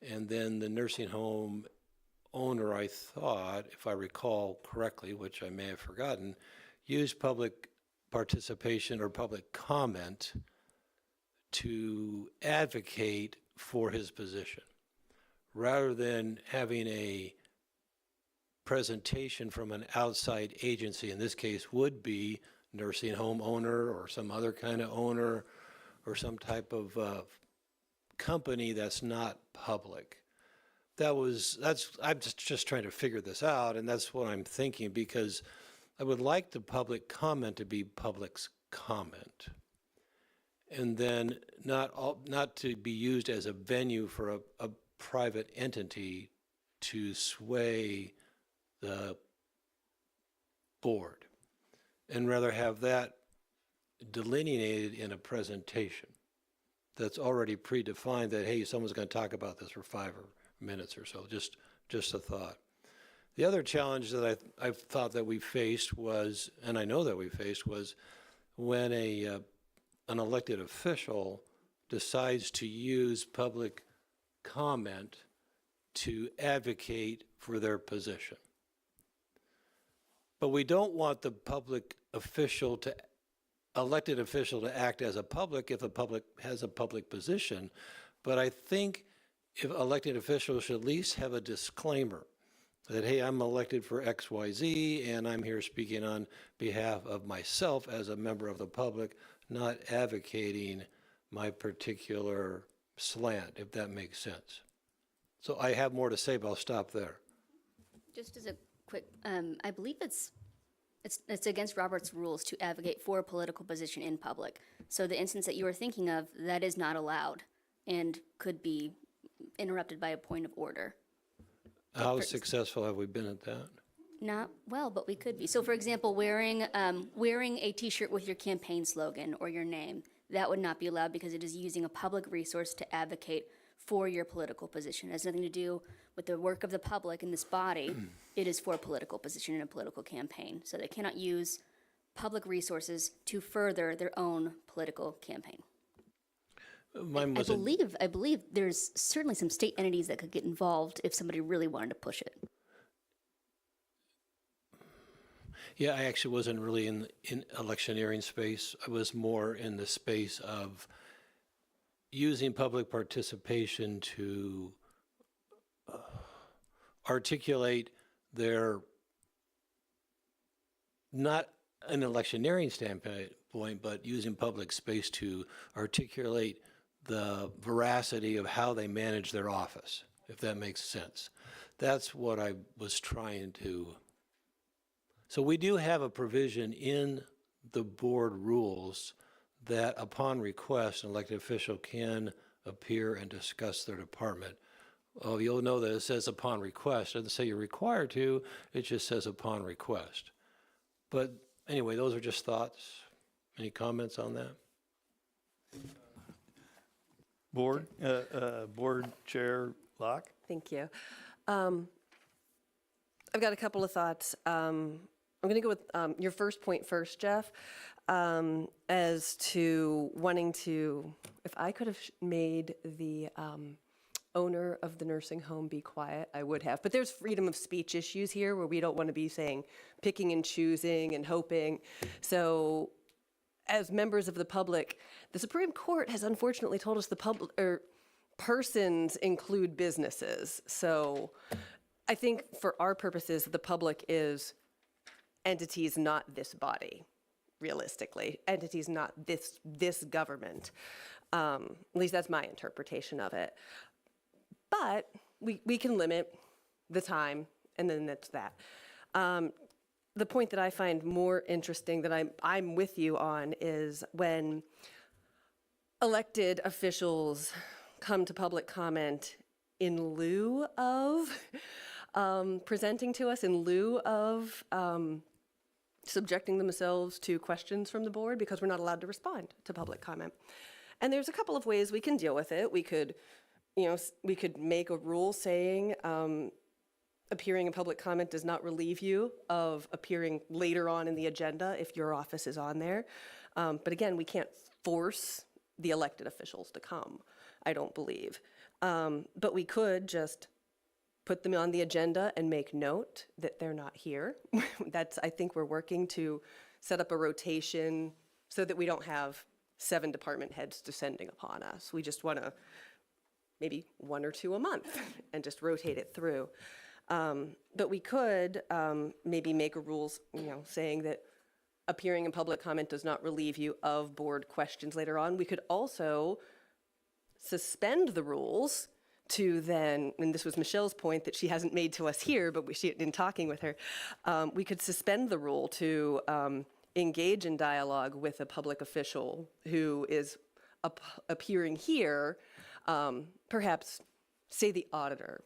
and then the nursing home owner, I thought, if I recall correctly, which I may have forgotten, used public participation or public comment to advocate for his position, rather than having a presentation from an outside agency. In this case would be nursing home owner or some other kind of owner or some type of company that's not public. I'm just trying to figure this out, and that's what I'm thinking, because I would like the public comment to be public's comment, and then not to be used as a venue for a private entity to sway the board, and rather have that delineated in a presentation that's already predefined that, hey, someone's going to talk about this for 5 minutes or so, just a thought. The other challenge that I thought that we faced was, and I know that we faced, was when an elected official decides to use public comment to advocate for their position. But we don't want the elected official to act as a public if the public has a public position. But I think if elected officials should at least have a disclaimer that, hey, I'm elected for X, Y, Z, and I'm here speaking on behalf of myself as a member of the public, not advocating my particular slant, if that makes sense. So I have more to say, but I'll stop there. Just as a quick, I believe it's against Robert's rules to advocate for a political position in public. So the instance that you were thinking of, that is not allowed and could be interrupted by a point of order. How successful have we been at that? Not well, but we could be. So for example, wearing a t-shirt with your campaign slogan or your name, that would not be allowed because it is using a public resource to advocate for your political position. It has nothing to do with the work of the public in this body. It is for a political position in a political campaign. So they cannot use public resources to further their own political campaign. Mine I was a- believe there's certainly some state entities that could get involved if somebody really wanted to push it. Yeah, I actually wasn't really in electioneering space. I was more in the space of using public participation to articulate their, not an electioneering standpoint, but using public space to articulate the veracity of how they manage their office, if that makes sense. That's what I was trying to. So we do have a provision in the board rules that upon request, an elected official can appear and discuss their department. Oh, you'll know that it says upon request. It doesn't say you're required to, it just says upon request. But anyway, those are just thoughts. Any comments on that? Board Chair Locke? Thank you. I've got a couple of thoughts. I'm going to go with your first point first, Jeff, as to wanting to, if I could have made the owner of the nursing home be quiet, I would have. But there's freedom of speech issues here where we don't want to be saying picking and choosing and hoping. So as members of the public, the Supreme Court has unfortunately told us the public or persons include businesses. So I think for our purposes, the public is entities, not this body, realistically. Entities, not this government. At least that's my interpretation of it. But we can limit the time, and then that's that. The point that I find more interesting that I'm with you on is when elected officials come to public comment in lieu of presenting to us, in lieu of subjecting themselves to questions from the board, because we're not allowed to respond to public comment. And there's a couple of ways we can deal with it. We could, we could make a rule saying appearing in public comment does not relieve you of appearing later on in the agenda if your office is on there. But again, we can't force the elected officials to come, I don't believe. But we could just put them on the agenda and make note that they're not here. I think we're working to set up a rotation so that we don't have 7 department heads descending upon us. We just want to maybe 1 or 2 a month and just rotate it through. But we could maybe make a rules, saying that appearing in public comment does not relieve you of board questions later on. We could also suspend the rules to then, and this was Michelle's point that she hasn't made to us here, but in talking with her, we could suspend the rule to engage in dialogue with a public official who is appearing here, perhaps, say the auditor,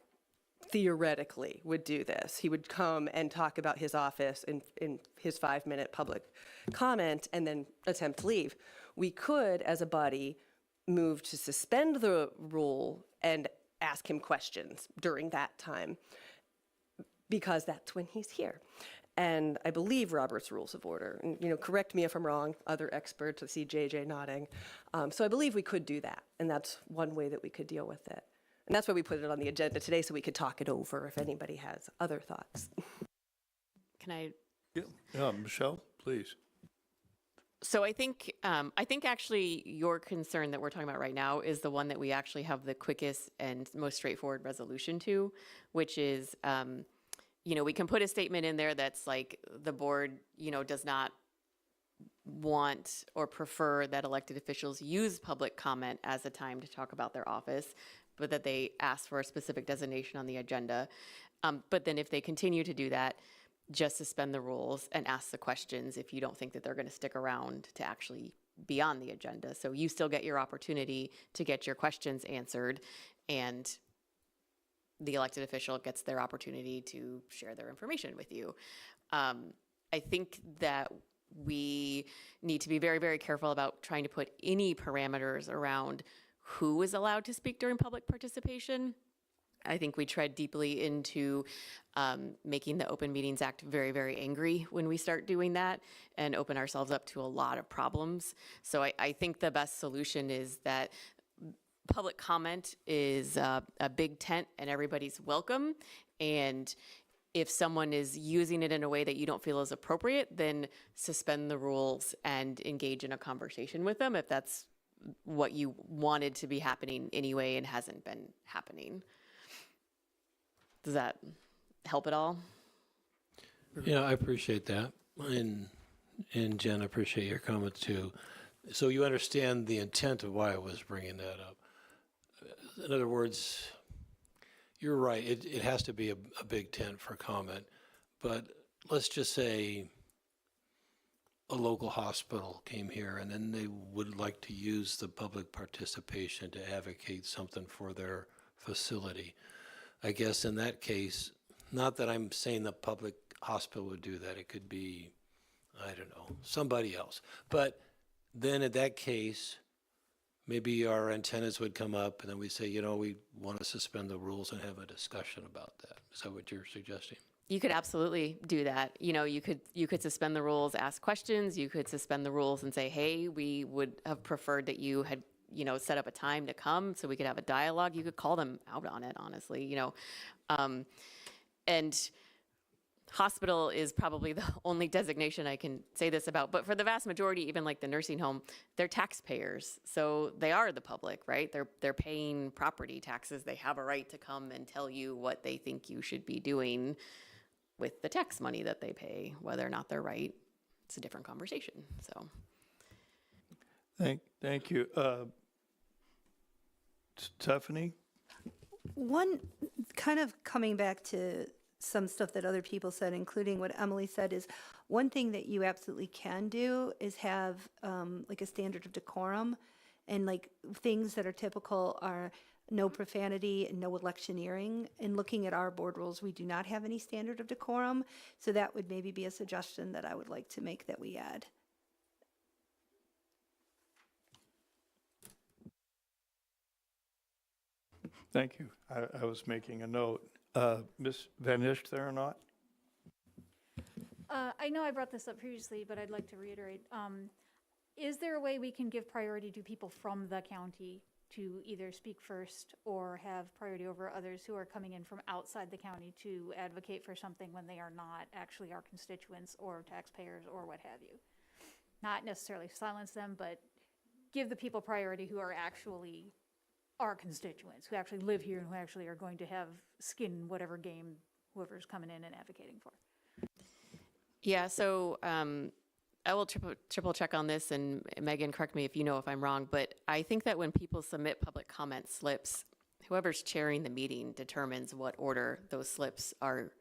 theoretically would do this. He would come and talk about his office in his 5-minute public comment and then attempt to leave. We could, as a body, move to suspend the rule and ask him questions during that time, because that's when he's here. And I believe Robert's Rules of Order, and, correct me if I'm wrong, other experts, I see JJ nodding. So I believe we could do that, and that's one way that we could deal with it. And that's why we put it on the agenda today, so we could talk it over if anybody has other thoughts. Can I? Yeah, Michelle, please. So I think actually your concern that we're talking about right now is the one that we actually have the quickest and most straightforward resolution to, which is, we can put a statement in there that's like the board, does not want or prefer that elected officials use public comment as a time to talk about their office, but that they ask for a specific designation on the agenda. But then if they continue to do that, just suspend the rules and ask the questions if you don't think that they're going to stick around to actually be on the agenda. So you still get your opportunity to get your questions answered, and the elected official gets their opportunity to share their information with you. I think that we need to be very, very careful about trying to put any parameters around who is allowed to speak during public participation. I think we tread deeply into making the Open Meetings Act very, very angry when we start doing that and open ourselves up to a lot of problems. So I think the best solution is that public comment is a big tent and everybody's welcome. And if someone is using it in a way that you don't feel is appropriate, then suspend the rules and engage in a conversation with them if that's what you wanted to be happening anyway and hasn't been happening. Does that help at all? Yeah, I appreciate that. And Jen, I appreciate your comments too. So you understand the intent of why I was bringing that up. In other words, you're right. It has to be a big tent for comment. But let's just say a local hospital came here and then they would like to use the public participation to advocate something for their facility. I guess in that case, not that I'm saying the public hospital would do that. It could be, I don't know, somebody else. But then in that case, maybe our antennas would come up and then we say, we want to suspend the rules and have a discussion about that. Is that what you're suggesting? You could absolutely do that. You could suspend the rules, ask questions. You could suspend the rules and say, hey, we would have preferred that you had set up a time to come so we could have a dialogue. You could call them out on it, honestly, and hospital is probably the only designation I can say this about, but for the vast majority, even like the nursing home, they're taxpayers. So they are the public, right? They're paying property taxes. They have a right to come and tell you what they think you should be doing with the tax money that they pay. Whether or not they're right, it's a different conversation, so. Thank you. Stephanie? One, kind of coming back to some stuff that other people said, including what Emily said, is one thing that you absolutely can do is have like a standard of decorum, and like things that are typical are no profanity and no electioneering. And looking at our board rules, we do not have any standard of decorum, so that would maybe be a suggestion that I would like to make that we add. Thank you. I was making a note. Ms. Van Ischt there or not? I know I brought this up previously, but I'd like to reiterate. Is there a way we can give priority to people from the county to either speak first or have priority over others who are coming in from outside the county to advocate for something when they are not actually our constituents or taxpayers or what have you? Not necessarily silence them, but give the people priority who are actually our constituents, who actually live here and who actually are going to have skin in whatever game whoever's coming in and advocating for. Yeah, so I will triple check on this, and Megan, correct me if I'm wrong, but I think that when people submit public comment slips, whoever's chairing the meeting determines what order those slips are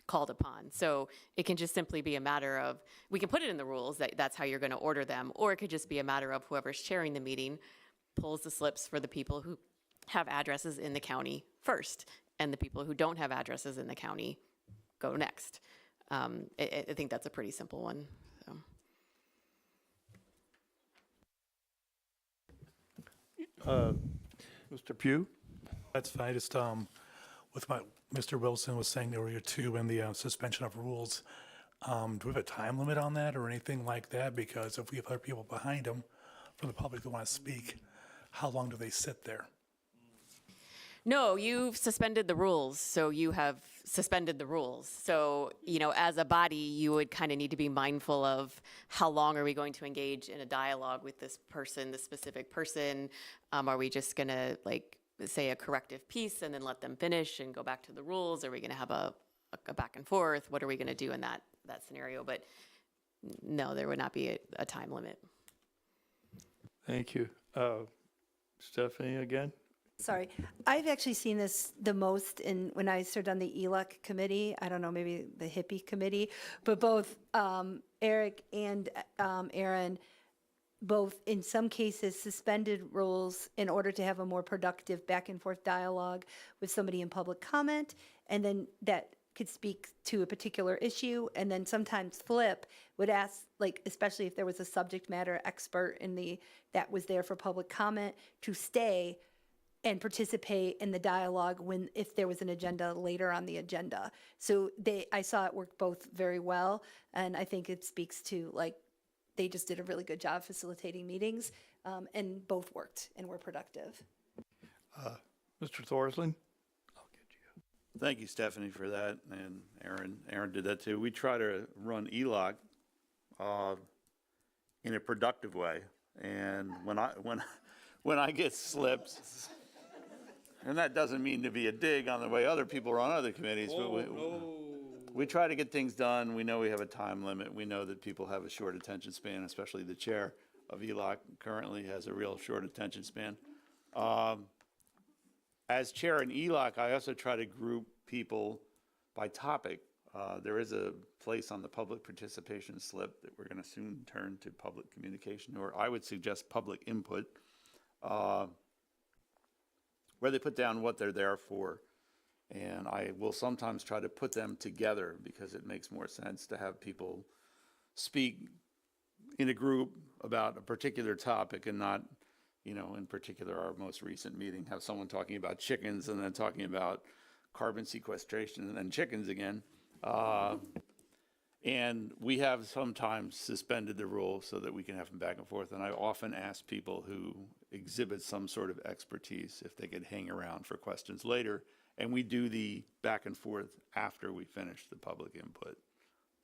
called upon. So it can just simply be a matter of, we can put it in the rules that that's how you're going to order them, or it could just be a matter of whoever's chairing the meeting pulls the slips for the people who have addresses in the county first, and the people who don't have addresses in the county go next. I think that's a pretty simple one. So. Mr. Pugh? That's fine. Just with Mr. Wilson was saying there were two in the suspension of rules. Do we have a time limit on that or anything like that? Because if we have other people behind them from the public who want to speak, how long do they sit there? No, you've suspended the rules, so you have suspended the rules. So, as a body, you would kind of need to be mindful of how long are we going to engage in a dialogue with this person, this specific person? Are we just going to, say a corrective piece and then let them finish and go back to the rules? Are we going to have a back and forth? What are we going to do in that scenario? But no, there would not be a time limit. Thank you. Stephanie again? Sorry, I've actually seen this the most when I served on the ELEC committee. I don't know, maybe the hippie committee, but both Eric and Aaron, both in some cases suspended rules in order to have a more productive back and forth dialogue with somebody in public comment, and then that could speak to a particular issue, and then sometimes Flip would ask, like, especially if there was a subject matter expert that was there for public comment, to stay and participate in the dialogue if there was an agenda later on the agenda. So I saw it work both very well, and I think it speaks to, like, they just did a really good job facilitating meetings, and both worked and were productive. Mr. Thorsland? Thank you, Stephanie, for that, and Aaron did that too. We try to run ELOC in a productive way, and when I get slipped, and that doesn't mean to be a dig on the way other people run other committees, but we try to get things done. We know we have a time limit. We know that people have a short attention span, especially the chair of ELOC currently has a real short attention span. As chair in ELOC, I also try to group people by topic. There is a place on the public participation slip that we're going to soon turn to public communication, or I would suggest public input, where they put down what they're there for. And I will sometimes try to put them together because it makes more sense to have people speak in a group about a particular topic and not, in particular, our most recent meeting, have someone talking about chickens and then talking about carbon sequestration and then chickens again. And we have sometimes suspended the rules so that we can have them back and forth. And I often ask people who exhibit some sort of expertise if they could hang around for questions later. And we do the back and forth after we finish the public input.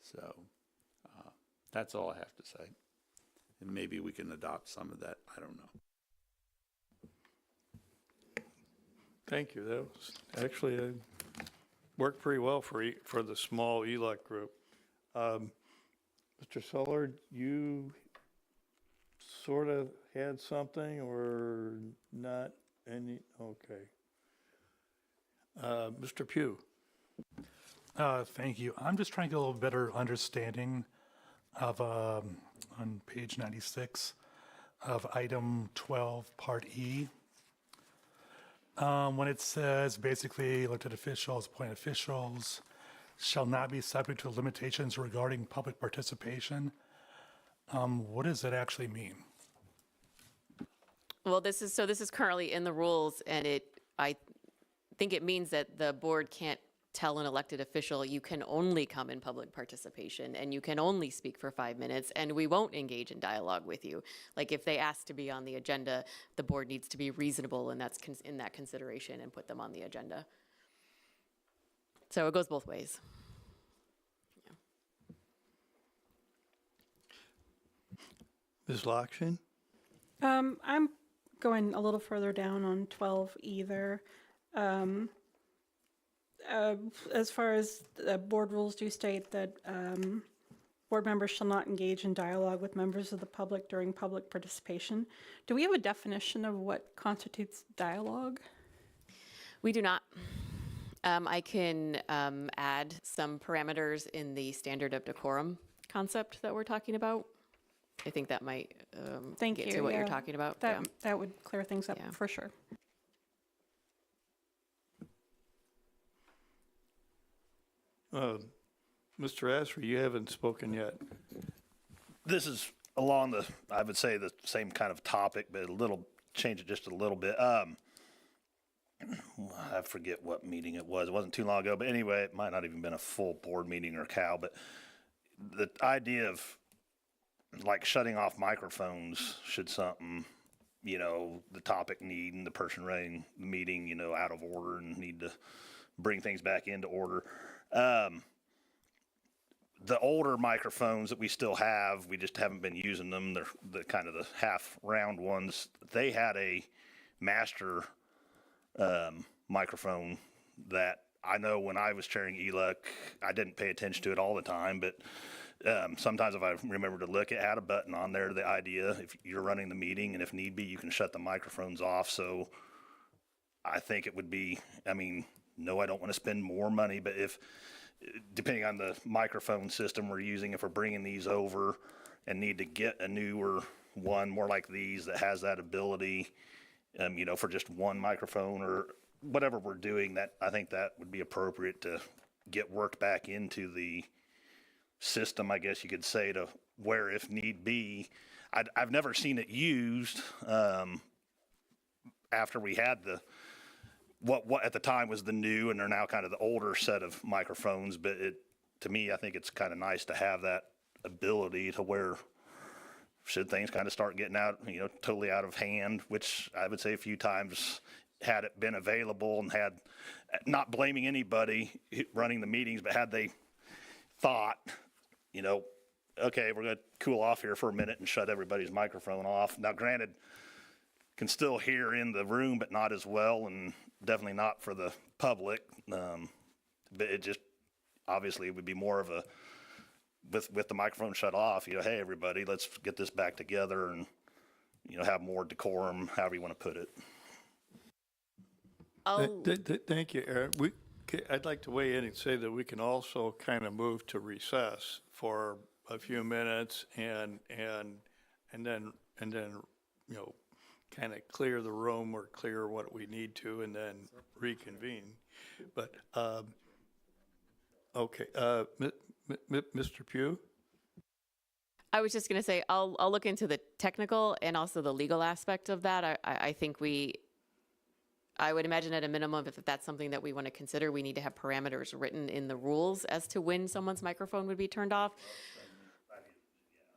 So that's all I have to say. And maybe we can adopt some of that. I don't know. Thank you. That was actually worked pretty well for the small ELOC group. Mr. Sullard, you sort of had something or not any? Okay. Mr. Pugh. Thank you. I'm just trying to get a little better understanding of, on page 96 of item 12, part E. When it says basically elected officials, appointed officials shall not be subject to limitations regarding public participation. What does that actually mean? Well, this is currently in the rules, and I think it means that the board can't tell an elected official, you can only come in public participation and you can only speak for 5 minutes and we won't engage in dialogue with you. Like if they ask to be on the agenda, the board needs to be reasonable, and that's in that consideration and put them on the agenda. So it goes both ways. Yeah. Ms. Lockshin? I'm going a little further down on 12 either. As far as the board rules do state that board members shall not engage in dialogue with members of the public during public participation. Do we have a definition of what constitutes dialogue? We do not. I can add some parameters in the standard of decorum concept that we're talking about. I think that might get to what you're talking about. That would clear things up for sure. Mr. Asher, you haven't spoken yet. This is along I would say the same kind of topic, but change it just a little bit. I forget what meeting it was. It wasn't too long ago, but anyway, it might not even been a full board meeting or CAL, but the idea of like shutting off microphones should something, the topic need and the person running the meeting, out of order and need to bring things back into order. The older microphones that we still have, we just haven't been using them. They're the kind of the half round ones. They had a master microphone that I know when I was chairing ELUC, I didn't pay attention to it all the time, but sometimes if I remember to look, it had a button on there. The idea, if you're running the meeting and if need be, you can shut the microphones off. So I think it would be, no, I don't want to spend more money, but depending on the microphone system we're using, if we're bringing these over and need to get a newer one, more like these that has that ability, for just one microphone or whatever we're doing, that I think that would be appropriate to get worked back into the system, I guess you could say, to where if need be. I've never seen it used after we had the what at the time was the new, and they're now kind of the older set of microphones. But to me, I think it's kind of nice to have that ability to where should things kind of start getting out, totally out of hand, which I would say a few times had it been available and had, not blaming anybody running the meetings, but had they thought, okay, we're going to cool off here for a minute and shut everybody's microphone off. Now, granted, can still hear in the room, but not as well, and definitely not for the public. But it just, obviously, it would be more of a, with the microphone shut off, hey, everybody, let's get this back together and, have more decorum, however you want to put it. Thank you, Aaron. I'd like to weigh in and say that we can also kind of move to recess for a few minutes and then kind of clear the room or clear what we need to and then reconvene. But, okay, Mr. Pugh? I was just going to say, I'll look into the technical and also the legal aspect of that. I think I would imagine at a minimum, if that's something that we want to consider, we need to have parameters written in the rules as to when someone's microphone would be turned off.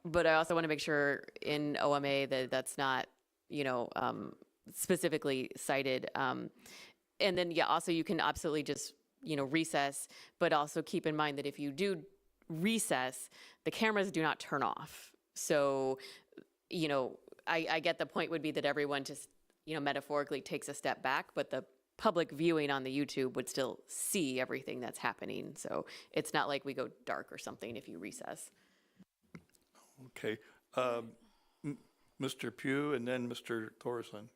But I also want to make sure in OMA that that's not, specifically cited. And then, also you can absolutely just, recess, but also keep in mind that if you do recess, the cameras do not turn off. So, I get the point would be that everyone just, metaphorically takes a step back, but the public viewing on the YouTube would still see everything that's happening. So it's not like we go dark or something if you recess. Okay. Mr. Pugh and then Mr. Thorson.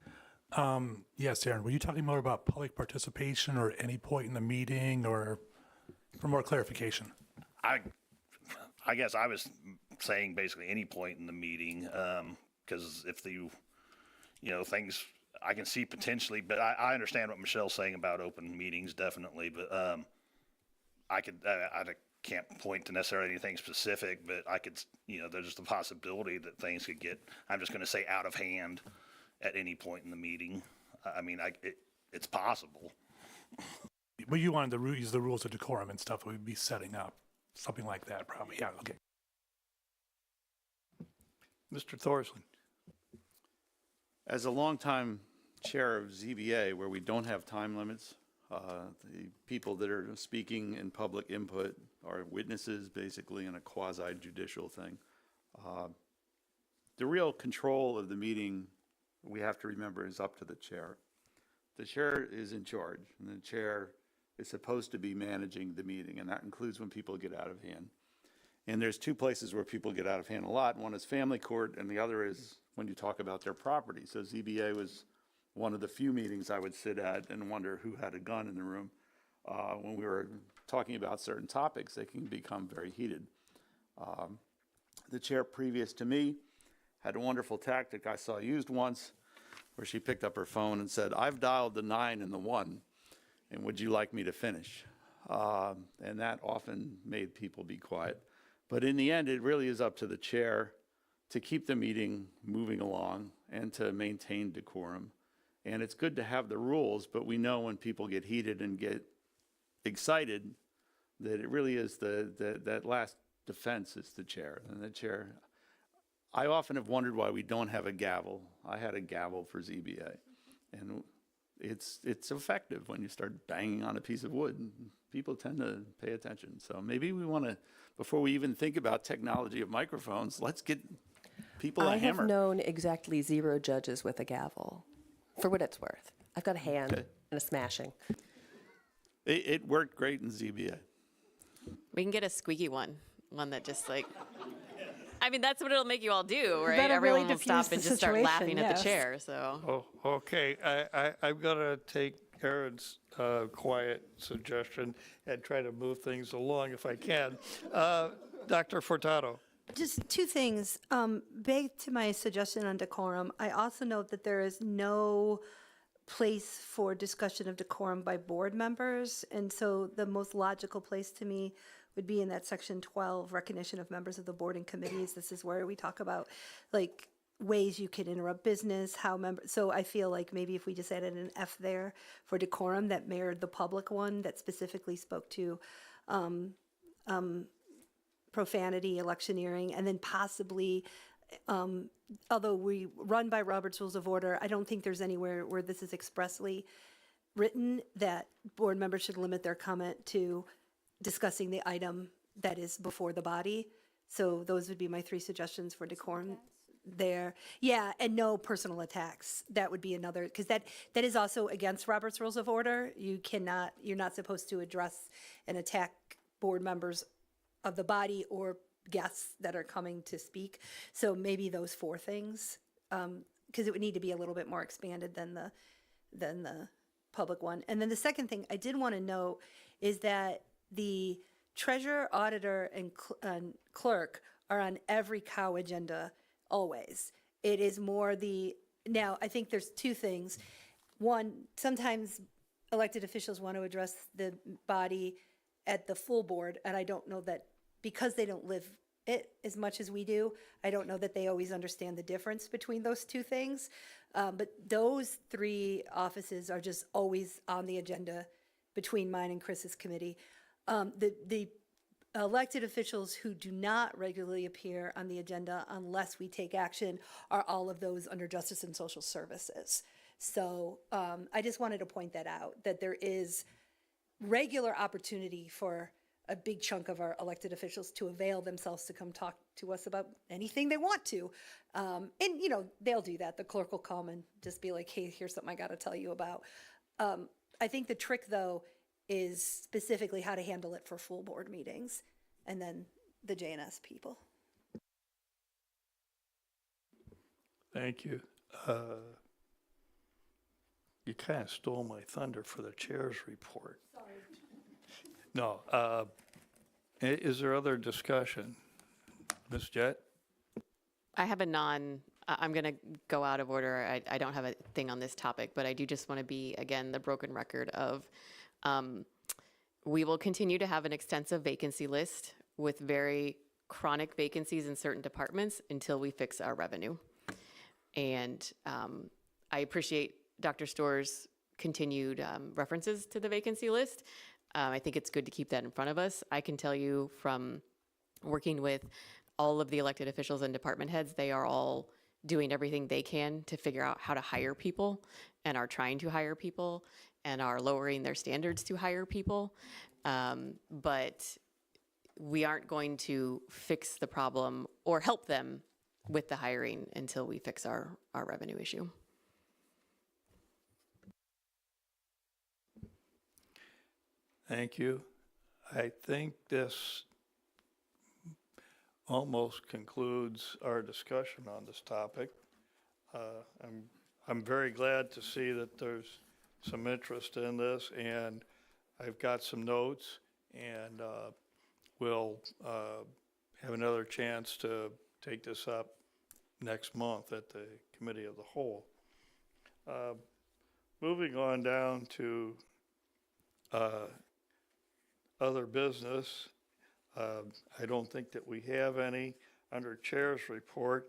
Yes, Aaron, were you talking more about public participation or any point in the meeting, or for more clarification? I guess I was saying basically any point in the meeting, because if things I can see potentially, but I understand what Michelle's saying about open meetings, definitely. But I can't point to necessarily anything specific, but I could, there's just a possibility that things could get, I'm just going to say, out of hand at any point in the meeting. I mean, it's possible. But you wanted to use the rules of decorum and stuff we'd be setting up, something like that, probably. Yeah, okay. Mr. Thorson. As a longtime chair of ZBA, where we don't have time limits, the people that are speaking in public input are witnesses, basically, in a quasi-judicial thing. The real control of the meeting, we have to remember, is up to the chair. The chair is in charge, and the chair is supposed to be managing the meeting, and that includes when people get out of hand. And there's two places where people get out of hand a lot. One is family court, and the other is when you talk about their property. So ZBA was one of the few meetings I would sit at and wonder who had a gun in the room. When we were talking about certain topics, they can become very heated. The chair previous to me had a wonderful tactic I saw used once, where she picked up her phone and said, "I've dialed the 9 and the 1, and would you like me to finish?" And that often made people be quiet. But in the end, it really is up to the chair to keep the meeting moving along and to maintain decorum. And it's good to have the rules, but we know when people get heated and get excited that it really is that last defense is the chair. And the chair, I often have wondered why we don't have a gavel. I had a gavel for ZBA, and it's effective when you start banging on a piece of wood. People tend to pay attention. So maybe we want to, before we even think about technology of microphones, let's get people a hammer. I have known exactly 0 judges with a gavel, for what it's worth. I've got a hand and a smashing. It worked great in ZBA. We can get a squeaky one that just like, I mean, that's what it'll make you all do, right? That'll Everyone really will stop diffuse and the just start laughing situation, at the yes. chair, so. Oh, okay. I'm going to take Aaron's quiet suggestion and try to move things along if I can. Dr. Furtado. Just two things. Back to my suggestion on decorum, I also note that there is no place for discussion of decorum by board members. And so the most logical place to me would be in that section 12, recognition of members of the board and committees. This is where we talk about like ways you could interrupt business, how members, so I feel like maybe if we just added an F there for decorum that mirrored the public one that specifically spoke to profanity, electioneering, and then possibly, although we run by Robert's Rules of Order, I don't think there's anywhere where this is expressly written that board members should limit their comment to discussing the item that is before the body. So those would be my 3 suggestions for decorum there. Yeah, and no personal attacks. That would be another, because that is also against Robert's Rules of Order. You're not supposed to address and attack board members of the body or guests that are coming to speak. So maybe those 4 things, because it would need to be a little bit more expanded than the public one. And then the second thing I did want to note is that the treasurer, auditor, and clerk are on every cow agenda always. It is more now I think there's 2 things. One, sometimes elected officials want to address the body at the full board, and I don't know that, because they don't live it as much as we do, I don't know that they always understand the difference between those 2 things. But those 3 offices are just always on the agenda between mine and Chris's committee. The elected officials who do not regularly appear on the agenda unless we take action are all of those under Justice and Social Services. So I just wanted to point that out, that there is regular opportunity for a big chunk of our elected officials to avail themselves to come talk to us about anything they want to. And, they'll do that. The clerk will come and just be like, hey, here's something I got to tell you about. I think the trick, though, is specifically how to handle it for full board meetings and then the JNS people. Thank you. You kind of stole my thunder for the chair's report. Sorry. No. Is there other discussion? Ms. Jett? I have I'm going to go out of order. I don't have a thing on this topic, but I do just want to be, again, the broken record of we will continue to have an extensive vacancy list with very chronic vacancies in certain departments until we fix our revenue. And I appreciate Dr. Storr's continued references to the vacancy list. I think it's good to keep that in front of us. I can tell you from working with all of the elected officials and department heads, they are all doing everything they can to figure out how to hire people and are trying to hire people and are lowering their standards to hire people. But we aren't going to fix the problem or help them with the hiring until we fix our revenue issue. Thank you. I think this almost concludes our discussion on this topic. I'm very glad to see that there's some interest in this, and I've got some notes, and we'll have another chance to take this up next month at the Committee of the Whole. Moving on down to other business, I don't think that we have any. Under Chair's report,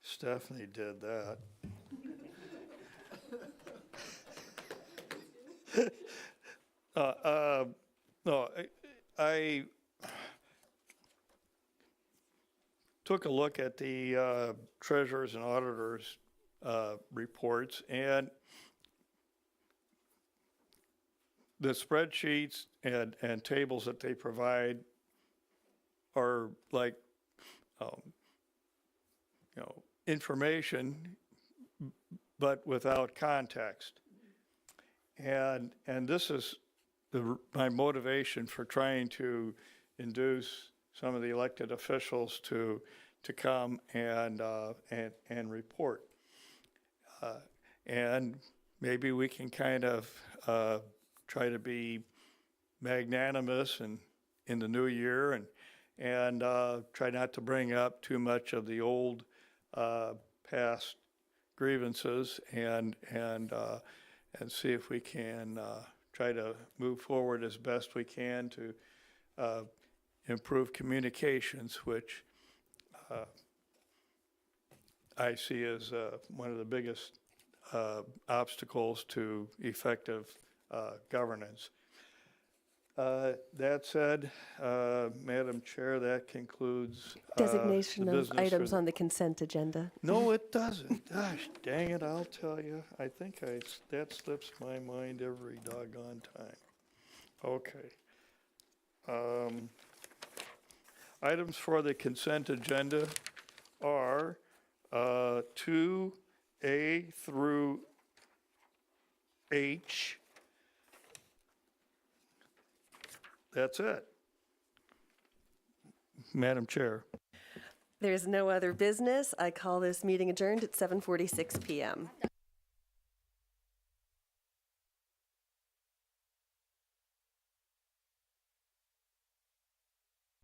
Stephanie did that. No, I took a look at the treasurers and auditors reports, and the spreadsheets and tables that they provide are like, information, but without context. And this is my motivation for trying to induce some of the elected officials to come and report. And maybe we can kind of try to be magnanimous in the new year and try not to bring up too much of the old past grievances and and see if we can try to move forward as best we can to improve communications, which I see as one of the biggest obstacles to effective governance. That said, Madam Chair, that concludes Designation the of business for items the- on the consent agenda. No, it doesn't. Gosh, dang it, I'll tell you. I think that slips my mind every doggone time. Okay. Items for the consent agenda are 2A through H. That's it. Madam Chair. There's no other business. I call this meeting adjourned at 7:46 PM.